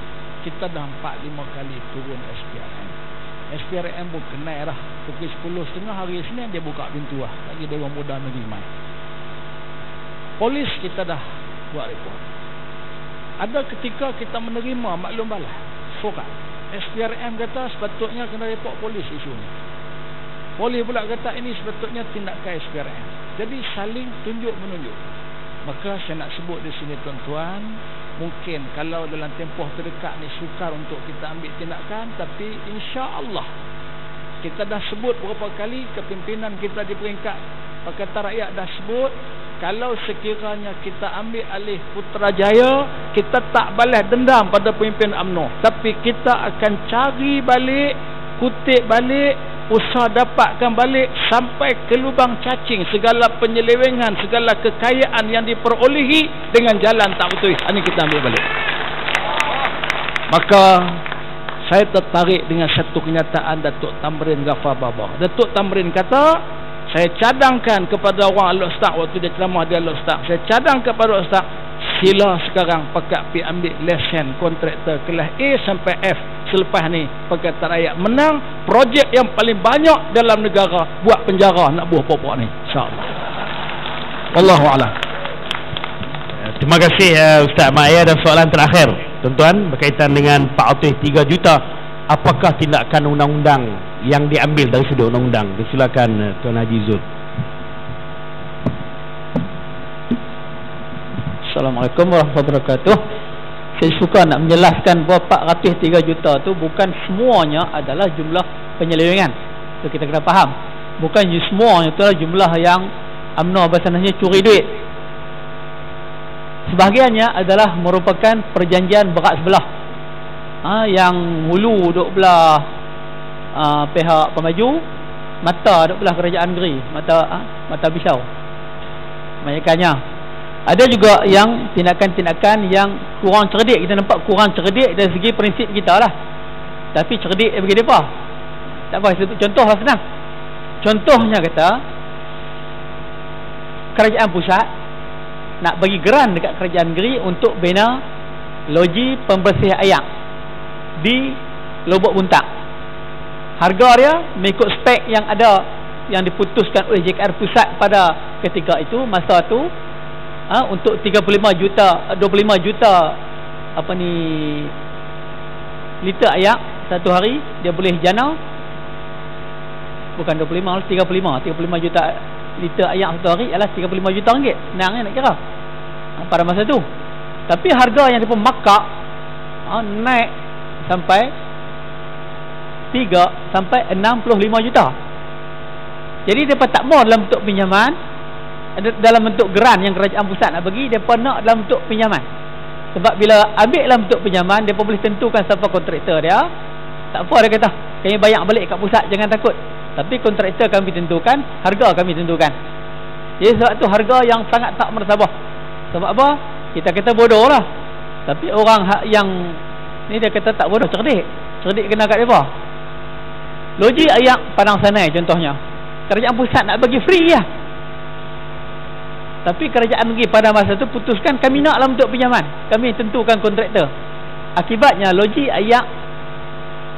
[SPEAKER 9] kita dah 4-5 kali turun SPRM. SPRM pun kenal dah. Pukul 10.30 hari Isnin dia buka pintu lah. Lagi Dewan Pemuda Negeri main. Polis kita dah buat report. Ada ketika kita menerima maklum balas surat, SPRM kata sepatutnya kena report polis isu ni. Polis pula kata ini sepatutnya tindakan SPRM. Jadi saling tunjuk menunjuk. Maka saya nak sebut di sini tuan-tuan, mungkin kalau dalam tempoh terdekat ni sukar untuk kita ambil tindakan, tapi insya-Allah kita dah sebut berapa kali, kepimpinan kita di peringkat Pakatan Rakyat dah sebut, kalau sekiranya kita ambil alih Putrajaya, kita tak balas dendam pada pemimpin UMNO, tapi kita akan cari balik, kutip balik, usaha dapatkan balik sampai ke lubang cacing segala penyelewengan, segala kekayaan yang diperolehi dengan jalan tak betul. Ini kita ambil balik. Maka saya tertarik dengan satu kenyataan Datuk Tamrin Ghaffar Baba. Datuk Tamrin kata, saya cadangkan kepada orang Al-Ustaz waktu dia ceramah di Al-Ustaz, saya cadang kepada Ustaz, sila sekarang pakat pergi ambil lesen kontraktor kelas A sampai F. Selepas ni Pakatan Rakyat menang, projek yang paling banyak dalam negara buat penjara nak buah pokok ni, insya-Allah. Wallahu a'lam.
[SPEAKER 2] Terima kasih Ustaz Maya. Dan soalan terakhir tuan-tuan berkaitan dengan 403 juta, apakah tindakan undang-undang yang diambil dari sudut undang-undang? Silakan Tuan Haji Zul.
[SPEAKER 3] Assalamualaikum warahmatullahi wabarakatuh. Saya suka nak menjelaskan bahawa 403 juta tu bukan semuanya adalah jumlah penyelewengan. Itu kita kena faham. Bukan semuanya itu adalah jumlah yang UMNO bahasanya curi duit. Sebahagiannya adalah merupakan perjanjian berat sebelah. Yang hulu duk belah pihak pemaju, mata duk belah kerajaan negeri, mata pisau. Kebanyakannya. Ada juga yang tindakan-tindakan yang kurang cerdik. Kita nampak kurang cerdik dari segi prinsip kita lah. Tapi cerdik bagi mereka. Tak apa, saya sebut contoh lah, senang. Contohnya kata, kerajaan pusat nak bagi geran dekat kerajaan negeri untuk bina loji pembersih air di Lubuk Buntak. Harga dia mengikut spek yang ada, yang diputuskan oleh JKR pusat pada ketika itu, masa tu, untuk 25 juta liter air satu hari dia boleh jana. Bukan 25 juta liter air satu hari ialah 35 juta ringgit. Senang nak kira pada masa tu. Tapi harga yang dia pun makak naik sampai 3 sampai 65 juta. Jadi dia tak mau dalam bentuk pinjaman, dalam bentuk geran yang kerajaan pusat nak bagi, mereka nak dalam bentuk pinjaman. Sebab bila ambil dalam bentuk pinjaman, mereka boleh tentukan siapa kontraktor dia. Tak apa, dia kata kami bayar balik kat pusat, jangan takut. Tapi kontraktor kami tentukan, harga kami tentukan. Jadi sebab tu harga yang sangat tak mertabah. Sebab apa? Kita kata bodoh lah. Tapi orang yang ni dia kata tak bodoh, cerdik. Cerdik kena kat mereka. Loji air Padang Sanai contohnya, kerajaan pusat nak bagi free lah. Tapi kerajaan negeri pada masa tu putuskan kami nak dalam bentuk pinjaman, kami tentukan kontraktor. Akibatnya loji air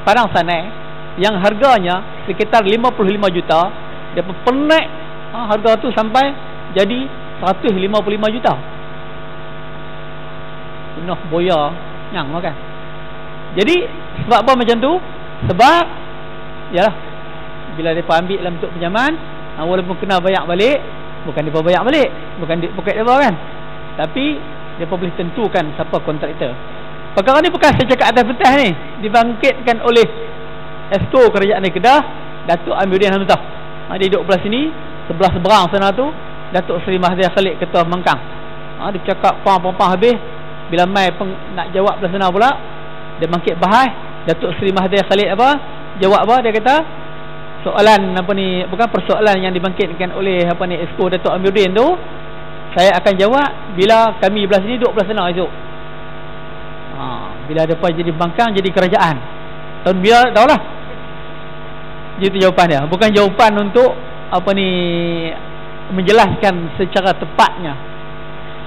[SPEAKER 3] Padang Sanai yang harganya sekitar 55 juta, dia penaik harga tu sampai jadi 155 juta. Penuh boya yang makan. Jadi sebab apa macam tu? Sebab yalah, bila mereka ambil dalam bentuk pinjaman, walaupun kena bayar balik, bukan mereka bayar balik, bukan di poket mereka kan, tapi mereka boleh tentukan siapa kontraktor. Perkara ni bukan saya cakap atas petang ni, dibangkitkan oleh Esko Kerajaan Negeri Kedah, Datuk Amiruddin Hamzah. Dia duduk belah sini, sebelah seberang sana tu Datuk Seri Mahathir Khalid, Ketua Mengkang. Dia cakap pang habis, bila mai nak jawab belah sana pula, dia bangkit bahas. Datuk Seri Mahathir Khalid jawab apa? Dia kata soalan bukan persoalan yang dibangkitkan oleh Esko Datuk Amiruddin tu, Saya akan jawab bila kami belah sini, duduk belah sana esok. Bila depan jadi pembangkang, jadi kerajaan. Tahun bila tahu lah. Itu jawapan dia. Bukan jawapan untuk menjelaskan secara tepatnya.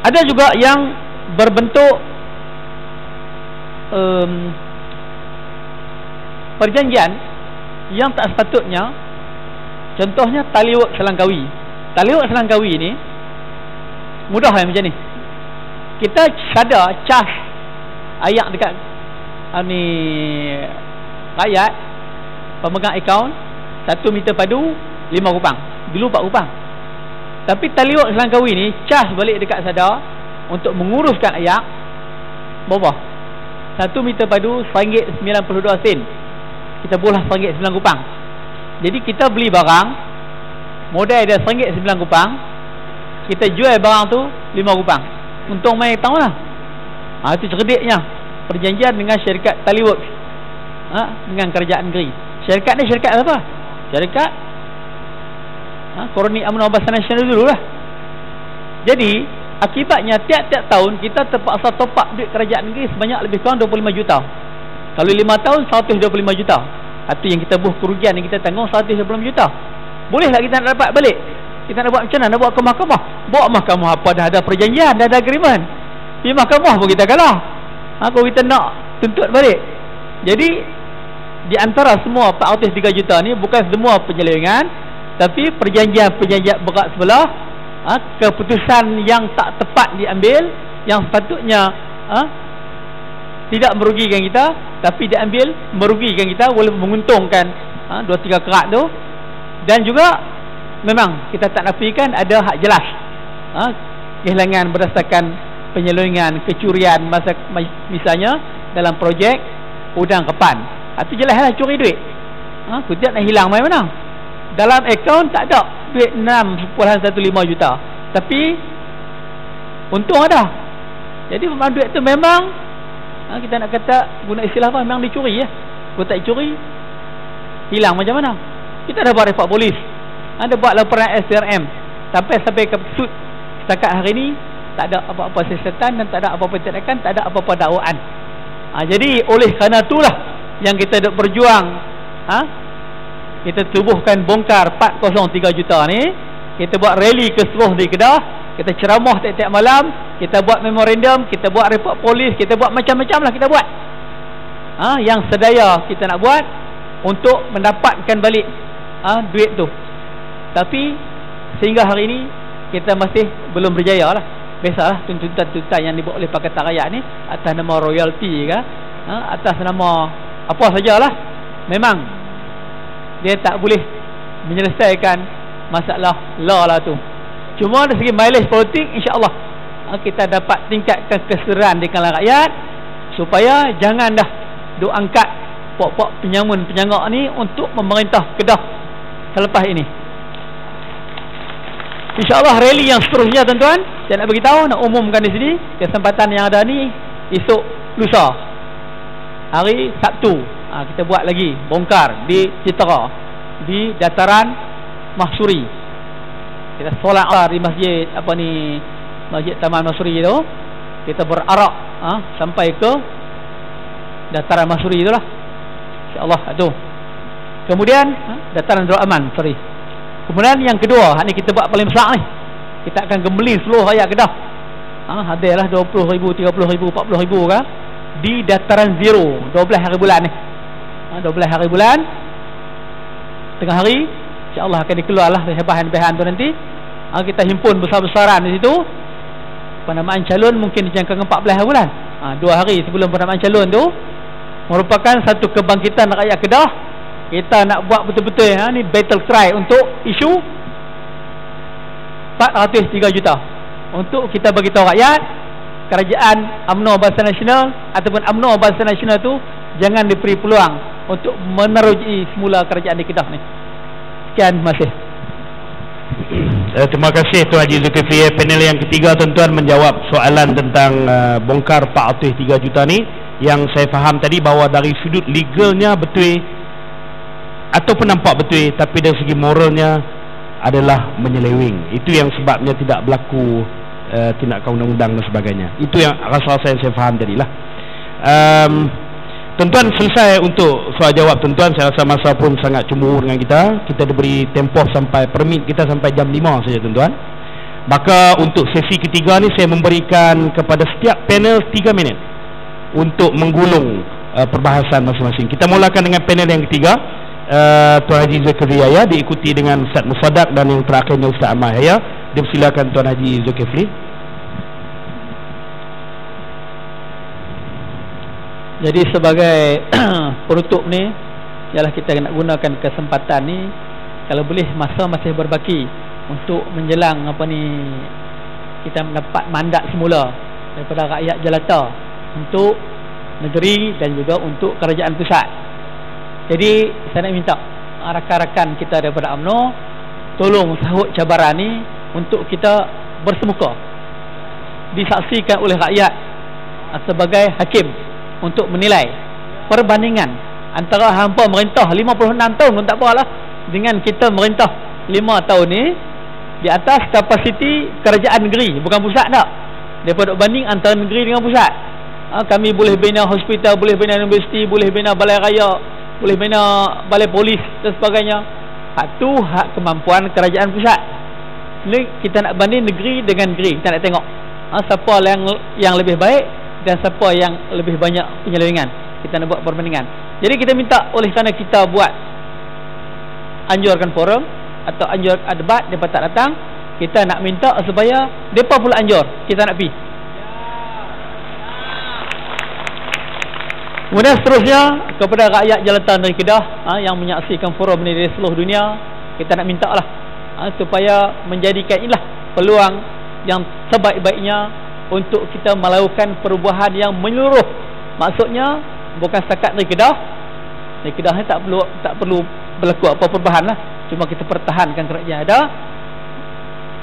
[SPEAKER 3] Ada juga yang berbentuk perjanjian yang tak sepatutnya. Contohnya taliwak selangkawi. Taliwak selangkawi ni mudah macam ni. Kita sadar cas ayat dekat rakyat pemegang akaun 1 meter padu 5 rupang. Dulu 4 rupang. Tapi taliwak selangkawi ni cas balik dekat sadar untuk menguruskan ayat berapa? 1 meter padu RM1.92. Kita bolah RM1.9 rupang. Jadi kita beli barang modal dia RM1.9 rupang, kita jual barang tu 5 rupang. Untung main tahu lah. Itu cerdiknya perjanjian dengan syarikat Taliworks dengan kerajaan negeri. Syarikat ni syarikat apa? Syarikat Koroni UMNO Bahasa Nasional dulu lah. Jadi akibatnya tiap-tiap tahun kita terpaksa top up duit kerajaan negeri sebanyak lebih kurang 25 juta. Kalau 5 tahun 125 juta. Itu yang kita buh kerugian yang kita tanggung 125 juta. Boleh tak kita nak dapat balik? Kita nak buat macam mana? Nak buat ke mahkamah? Bawa mahkamah apa? Dah ada perjanjian, dah ada agreement. Di mahkamah pun kita kalah. Kalau kita nak tuntut balik. Jadi di antara semua 403 juta ni bukan semua penyelewengan, tapi perjanjian-perjanjian berat sebelah, keputusan yang tak tepat diambil, yang sepatutnya tidak merugikan kita, tapi diambil merugikan kita walaupun menguntungkan 2-3 kerat tu. Dan juga memang kita tak nafikan ada hak jelas kehilangan berdasarkan penyelewengan, kecurian misalnya dalam projek udang kepan. Itu jelaslah curi duit. Kutiap nak hilang main mana? Dalam akaun tak ada duit 6.15 juta, tapi untung ada. Jadi duit tu memang kita nak kata guna istilah apa, memang dicuri ya. Kalau tak curi hilang macam mana? Kita dah buat report polis, ada buat laporan SRM sampai ke sud. Setakat hari ni tak ada apa-apa siasatan dan tak ada apa-apa tindakan, tak ada apa-apa dakwaan. Jadi oleh kerana itulah yang kita duk berjuang, kita tubuhkan bongkar 403 juta ni. Kita buat rally ke seluruh di Kedah, kita ceramah tiap-tiap malam, kita buat memorandum, kita buat report polis, kita buat macam-macam lah kita buat. Yang sedaya kita nak buat untuk mendapatkan balik duit tu. Tapi sehingga hari ini kita masih belum berjaya lah. Biasalah tuntutan-tuntutan yang dibuat oleh Pakatan Rakyat ni atas nama royalty ke, atas nama apa sajalah, memang dia tak boleh menyelesaikan masalah law lah tu. Cuma dari segi mileage politik, insya-Allah kita dapat tingkatkan kesedaran di kalangan rakyat supaya jangan dah duk angkat pok-pok penyangun-penyangak ni untuk memerintah Kedah selepas ini. InsyaAllah rally yang seterusnya tuan-tuan, saya nak beritahu, nak umumkan di sini. Kesempatan yang ada ni esok lusa, hari Sabtu, kita buat lagi bongkar di Citara, di dataran Mahsuri. Kita solat di masjid Masjid Taman Mahsuri tu. Kita berarak sampai ke dataran Mahsuri itulah, insya-Allah tu. Kemudian dataran Darul Aman, Kemudian yang kedua, ni kita buat paling besar ni. Kita akan gembelin seluruh rakyat Kedah. Hadirlah 20,000, 30,000, 40,000 kan di dataran zero 12 hari bulan ni. 12 hari bulan tengah hari, insya-Allah akan dikeluarlah bahan-bahan tu nanti. Kita himpun besar-besaran di situ. Penamaan calon mungkin dijangka 14 hari bulan. 2 hari sebelum penamaan calon tu merupakan satu kebangkitan rakyat Kedah. Kita nak buat betul-betul ni battle cry untuk isu 403 juta untuk kita bagi tahu rakyat kerajaan UMNO Bahasa Nasional ataupun UMNO Bahasa Nasional tu jangan diberi peluang untuk meneroji semula kerajaan di Kedah ni. Sekian, terima kasih.
[SPEAKER 5] Terima kasih Tuan Haji Zulkifli. Panel yang ketiga tuan-tuan menjawab soalan tentang bongkar 403 juta ni. Yang saya faham tadi bahawa dari sudut legalnya betul ataupun nampak betul, tapi dari segi moralnya adalah menyeleweng. Itu yang sebabnya tidak berlaku
[SPEAKER 2] tindakan undang-undang dan sebagainya. Itu yang rasa saya faham tadilah. Tuan-tuan selesai untuk soal jawab tuan-tuan. Saya rasa masa pun sangat cemburu dengan kita. Kita diberi tempoh sampai permit kita sampai jam 5 saja tuan-tuan. Maka untuk sesi ketiga ni saya memberikan kepada setiap panel 3 minit untuk menggulung perbahasan masing-masing. Kita mulakan dengan panel yang ketiga, Tuan Haji Zulkifli Yahya diikuti dengan Ustaz Musaddak dan yang terakhirnya Ustaz Ahmad Yahya. Dipersilakan Tuan Haji Zulkifli.
[SPEAKER 3] Jadi sebagai penutup ni, ialah kita nak gunakan kesempatan ni, kalau boleh masa masih berbaki untuk menjelang kita mendapat mandat semula daripada rakyat jelata untuk negeri dan juga untuk kerajaan pusat. Jadi saya nak minta rakan-rakan kita daripada UMNO tolong sahut cabaran ni untuk kita bersemuka, disaksikan oleh rakyat sebagai hakim untuk menilai perbandingan antara hampa merintah 56 tahun pun tak apalah dengan kita merintah 5 tahun ni di atas kapasiti kerajaan negeri, bukan pusat tak. Daripada banding antara negeri dengan pusat, kami boleh bina hospital, boleh bina universiti, boleh bina balai raya, boleh bina balai polis dan sebagainya. Hak tu hak kemampuan kerajaan pusat. Ni kita nak banding negeri dengan negeri, kita nak tengok siapa yang lebih baik dan siapa yang lebih banyak penyelewengan. Kita nak buat perbandingan. Jadi kita minta, oleh kerana kita buat anjurkan forum atau anjur debat, mereka tak datang, kita nak minta supaya mereka pula anjur, kita nak pergi. Kemudian seterusnya kepada rakyat Jelantah Negeri Kedah yang menyaksikan forum ini dari seluruh dunia, kita nak minta lah supaya menjadikan inilah peluang yang sebaik-baiknya untuk kita melakukan perubahan yang menyeluruh. Maksudnya bukan setakat Negeri Kedah. Negeri Kedah ni tak perlu berlaku apa perubahan lah, cuma kita pertahankan kerajaan ada.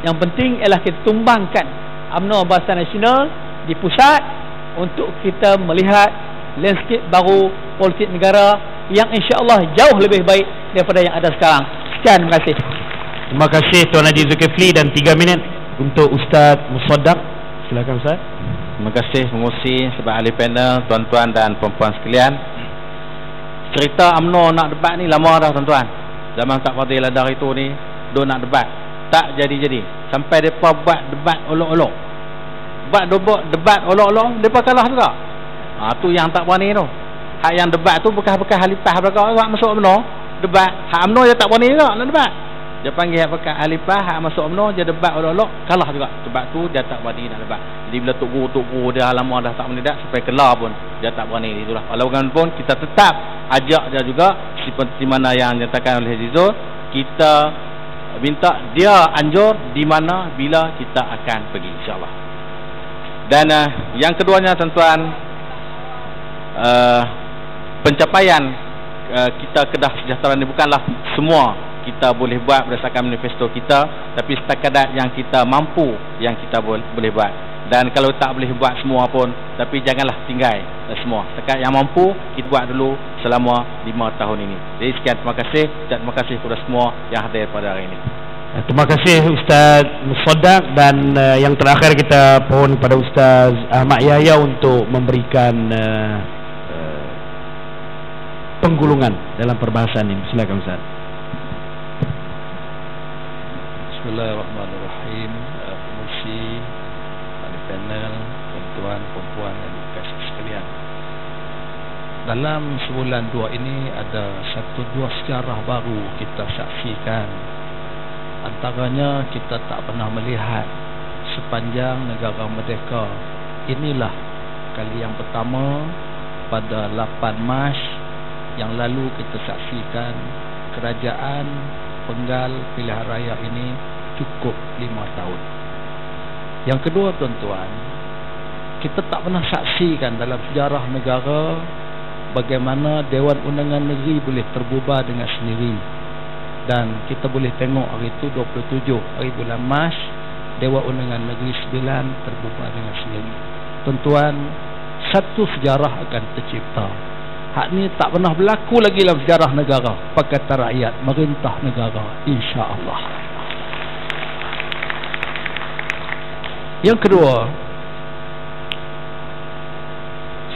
[SPEAKER 3] Yang penting ialah kita tumbangkan UMNO Barisan Nasional di pusat untuk kita melihat landscape baru politik negara yang insya-Allah jauh lebih baik daripada yang ada sekarang. Sekian, terima kasih.
[SPEAKER 2] Terima kasih Tuan Haji Zulkifli, dan 3 minit untuk Ustaz Musaddak. Silakan Ustaz.
[SPEAKER 9] Terima kasih pengurusi, sebab ahli panel, tuan-tuan dan puan-puan sekalian. Cerita UMNO nak debat ni lama dah tuan-tuan. Zaman tak Fadil Ladar itu ni, dia nak debat, tak jadi-jadi. Sampai mereka buat debat olok-olok. Debat olok-olok, mereka kalah juga. Tu yang tak berani tu. Hak yang debat tu bekas-bekas halipah mereka buat masuk UMNO debat. Hak UMNO dia tak berani juga nak debat. Dia panggil hak bekas halipah, hak masuk UMNO dia debat olok-olok, kalah juga. Sebab tu dia tak berani nak debat. Jadi bila tuk-tuk dia lama dah tak berani debat, sampai kelar pun dia tak berani. Itulah. Walaupun pun kita tetap ajak dia juga, seperti mana yang dinyatakan oleh Zizul, kita minta dia anjur di mana bila kita akan pergi, insya-Allah. Dan yang keduanya tuan-tuan, pencapaian kita Kedah Sejahtera ini bukanlah semua kita boleh buat berdasarkan manifesto kita, tapi setakat yang kita mampu yang kita boleh buat. Dan kalau tak boleh buat semua pun, tapi janganlah tinggal semua. Setakat yang mampu kita buat dulu selama 5 tahun ini. Jadi sekian, terima kasih, dan terima kasih kepada semua yang hadir pada hari ini.
[SPEAKER 2] Terima kasih Ustaz Musaddak, dan yang terakhir kita pohon kepada Ustaz Ahmad Yahya untuk memberikan penggulungan dalam perbahasan ini. Silakan Ustaz.
[SPEAKER 9] Bismillahirrahmanirrahim. Pengurusi, ahli panel, tuan-tuan, perempuan dan kasih sekalian. Dalam sebulan 2 ini ada 1-2 sejarah baru kita saksikan. Antaranya kita tak pernah melihat sepanjang negara merdeka. Inilah kali yang pertama pada 8 Mac yang lalu kita saksikan kerajaan penggal pilihan raya ini cukup 5 tahun. Yang kedua tuan-tuan, kita tak pernah saksikan dalam sejarah negara bagaimana Dewan Undangan Negeri boleh terbubar dengan sendiri. Dan kita boleh tengok hari itu 27 hari bulan Mac, Dewan Undangan Negeri 9 terbubar dengan sendiri. Tuan-tuan, satu sejarah akan tercipta. Hak ni tak pernah berlaku lagi dalam sejarah negara. Pakatan rakyat merintah negara, insya-Allah. Yang kedua,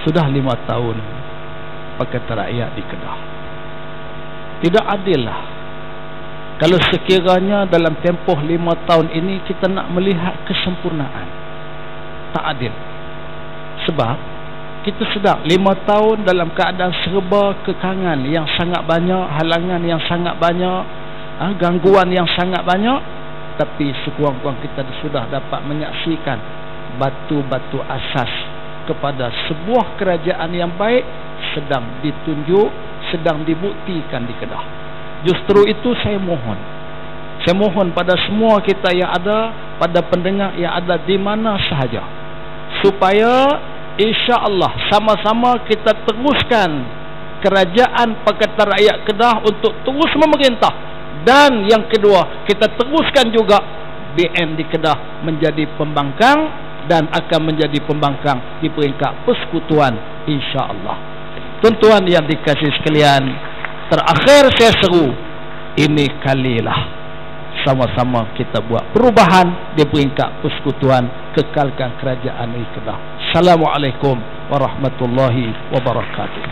[SPEAKER 9] sudah 5 tahun Pakatan Rakyat di Kedah. Tidak adil lah kalau sekiranya dalam tempoh 5 tahun ini kita nak melihat kesempurnaan. Tak adil. Sebab kita sedang 5 tahun dalam keadaan serba kekangan yang sangat banyak, halangan yang sangat banyak, gangguan yang sangat banyak, tapi sekurang-kurang kita sudah dapat menyaksikan batu-batu asas kepada sebuah kerajaan yang baik sedang ditunjuk, sedang dibuktikan di Kedah. Justru itu saya mohon pada semua kita yang ada, pada pendengar yang ada di mana sahaja, supaya insya-Allah sama-sama kita teruskan kerajaan Pakatan Rakyat Kedah untuk terus memerintah. Dan yang kedua, kita teruskan juga BN di Kedah menjadi pembangkang dan akan menjadi pembangkang di peringkat persekutuan insya-Allah. Tuan-tuan yang dikasihi sekalian, terakhir saya seru, ini kalilah sama-sama kita buat perubahan di peringkat persekutuan, kekalkan kerajaan di Kedah. Assalamualaikum warahmatullahi wabarakatuh.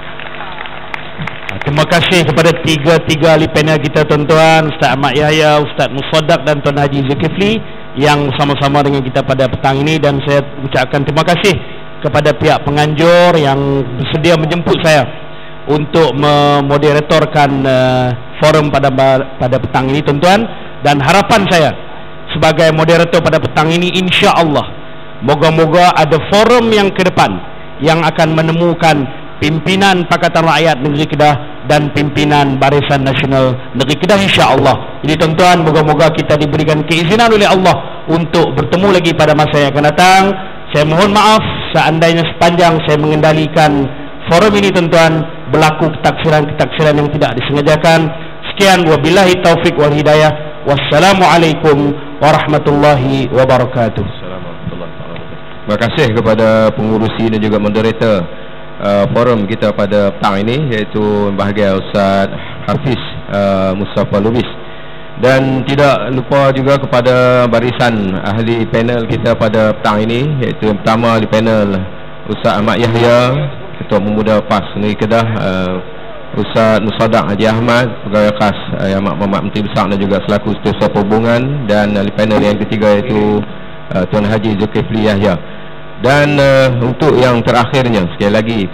[SPEAKER 2] Terima kasih kepada tiga ahli panel kita, tuan-tuan, Ustaz Ahmad Yahya, Ustaz Musaddiq dan Tuan Haji Zulkifli yang sama-sama dengan kita pada petang ini. Dan saya ucapkan terima kasih kepada pihak penganjur yang bersedia menjemput saya untuk memoderatorkan forum pada petang ini, tuan-tuan. Dan harapan saya sebagai moderator pada petang ini, insya-Allah moga-moga ada forum yang ke depan yang akan menemukan pimpinan Pakatan Rakyat Negeri Kedah dan pimpinan Barisan Nasional Negeri Kedah, insya-Allah. Jadi tuan-tuan, moga-moga kita diberikan keizinan oleh Allah untuk bertemu lagi pada masa yang akan datang. Saya mohon maaf seandainya sepanjang saya mengendalikan forum ini, tuan-tuan, berlaku ketaksiran yang tidak disengajakan. Sekian, wabillahi taufik wal hidayah. Wassalamualaikum warahmatullahi wabarakatuh.
[SPEAKER 10] Terima kasih kepada pengurusi dan juga moderator forum kita pada petang ini, iaitu bahagia Ustaz Hafiz Mustafa Lubis. Dan tidak lupa juga kepada barisan ahli panel kita pada petang ini, iaitu yang pertama di panel Ustaz Ahmad Yahya, Ketua Pemuda PAS Negeri Kedah, Ustaz Musaddiq Haji Ahmad, Pegawai Khas Yang Amat Menteri Besar dan juga selaku Setiausaha Perhubungan, dan ahli panel yang ketiga iaitu Tuan Haji Zulkifli Yahya. Dan untuk yang terakhirnya, sekali lagi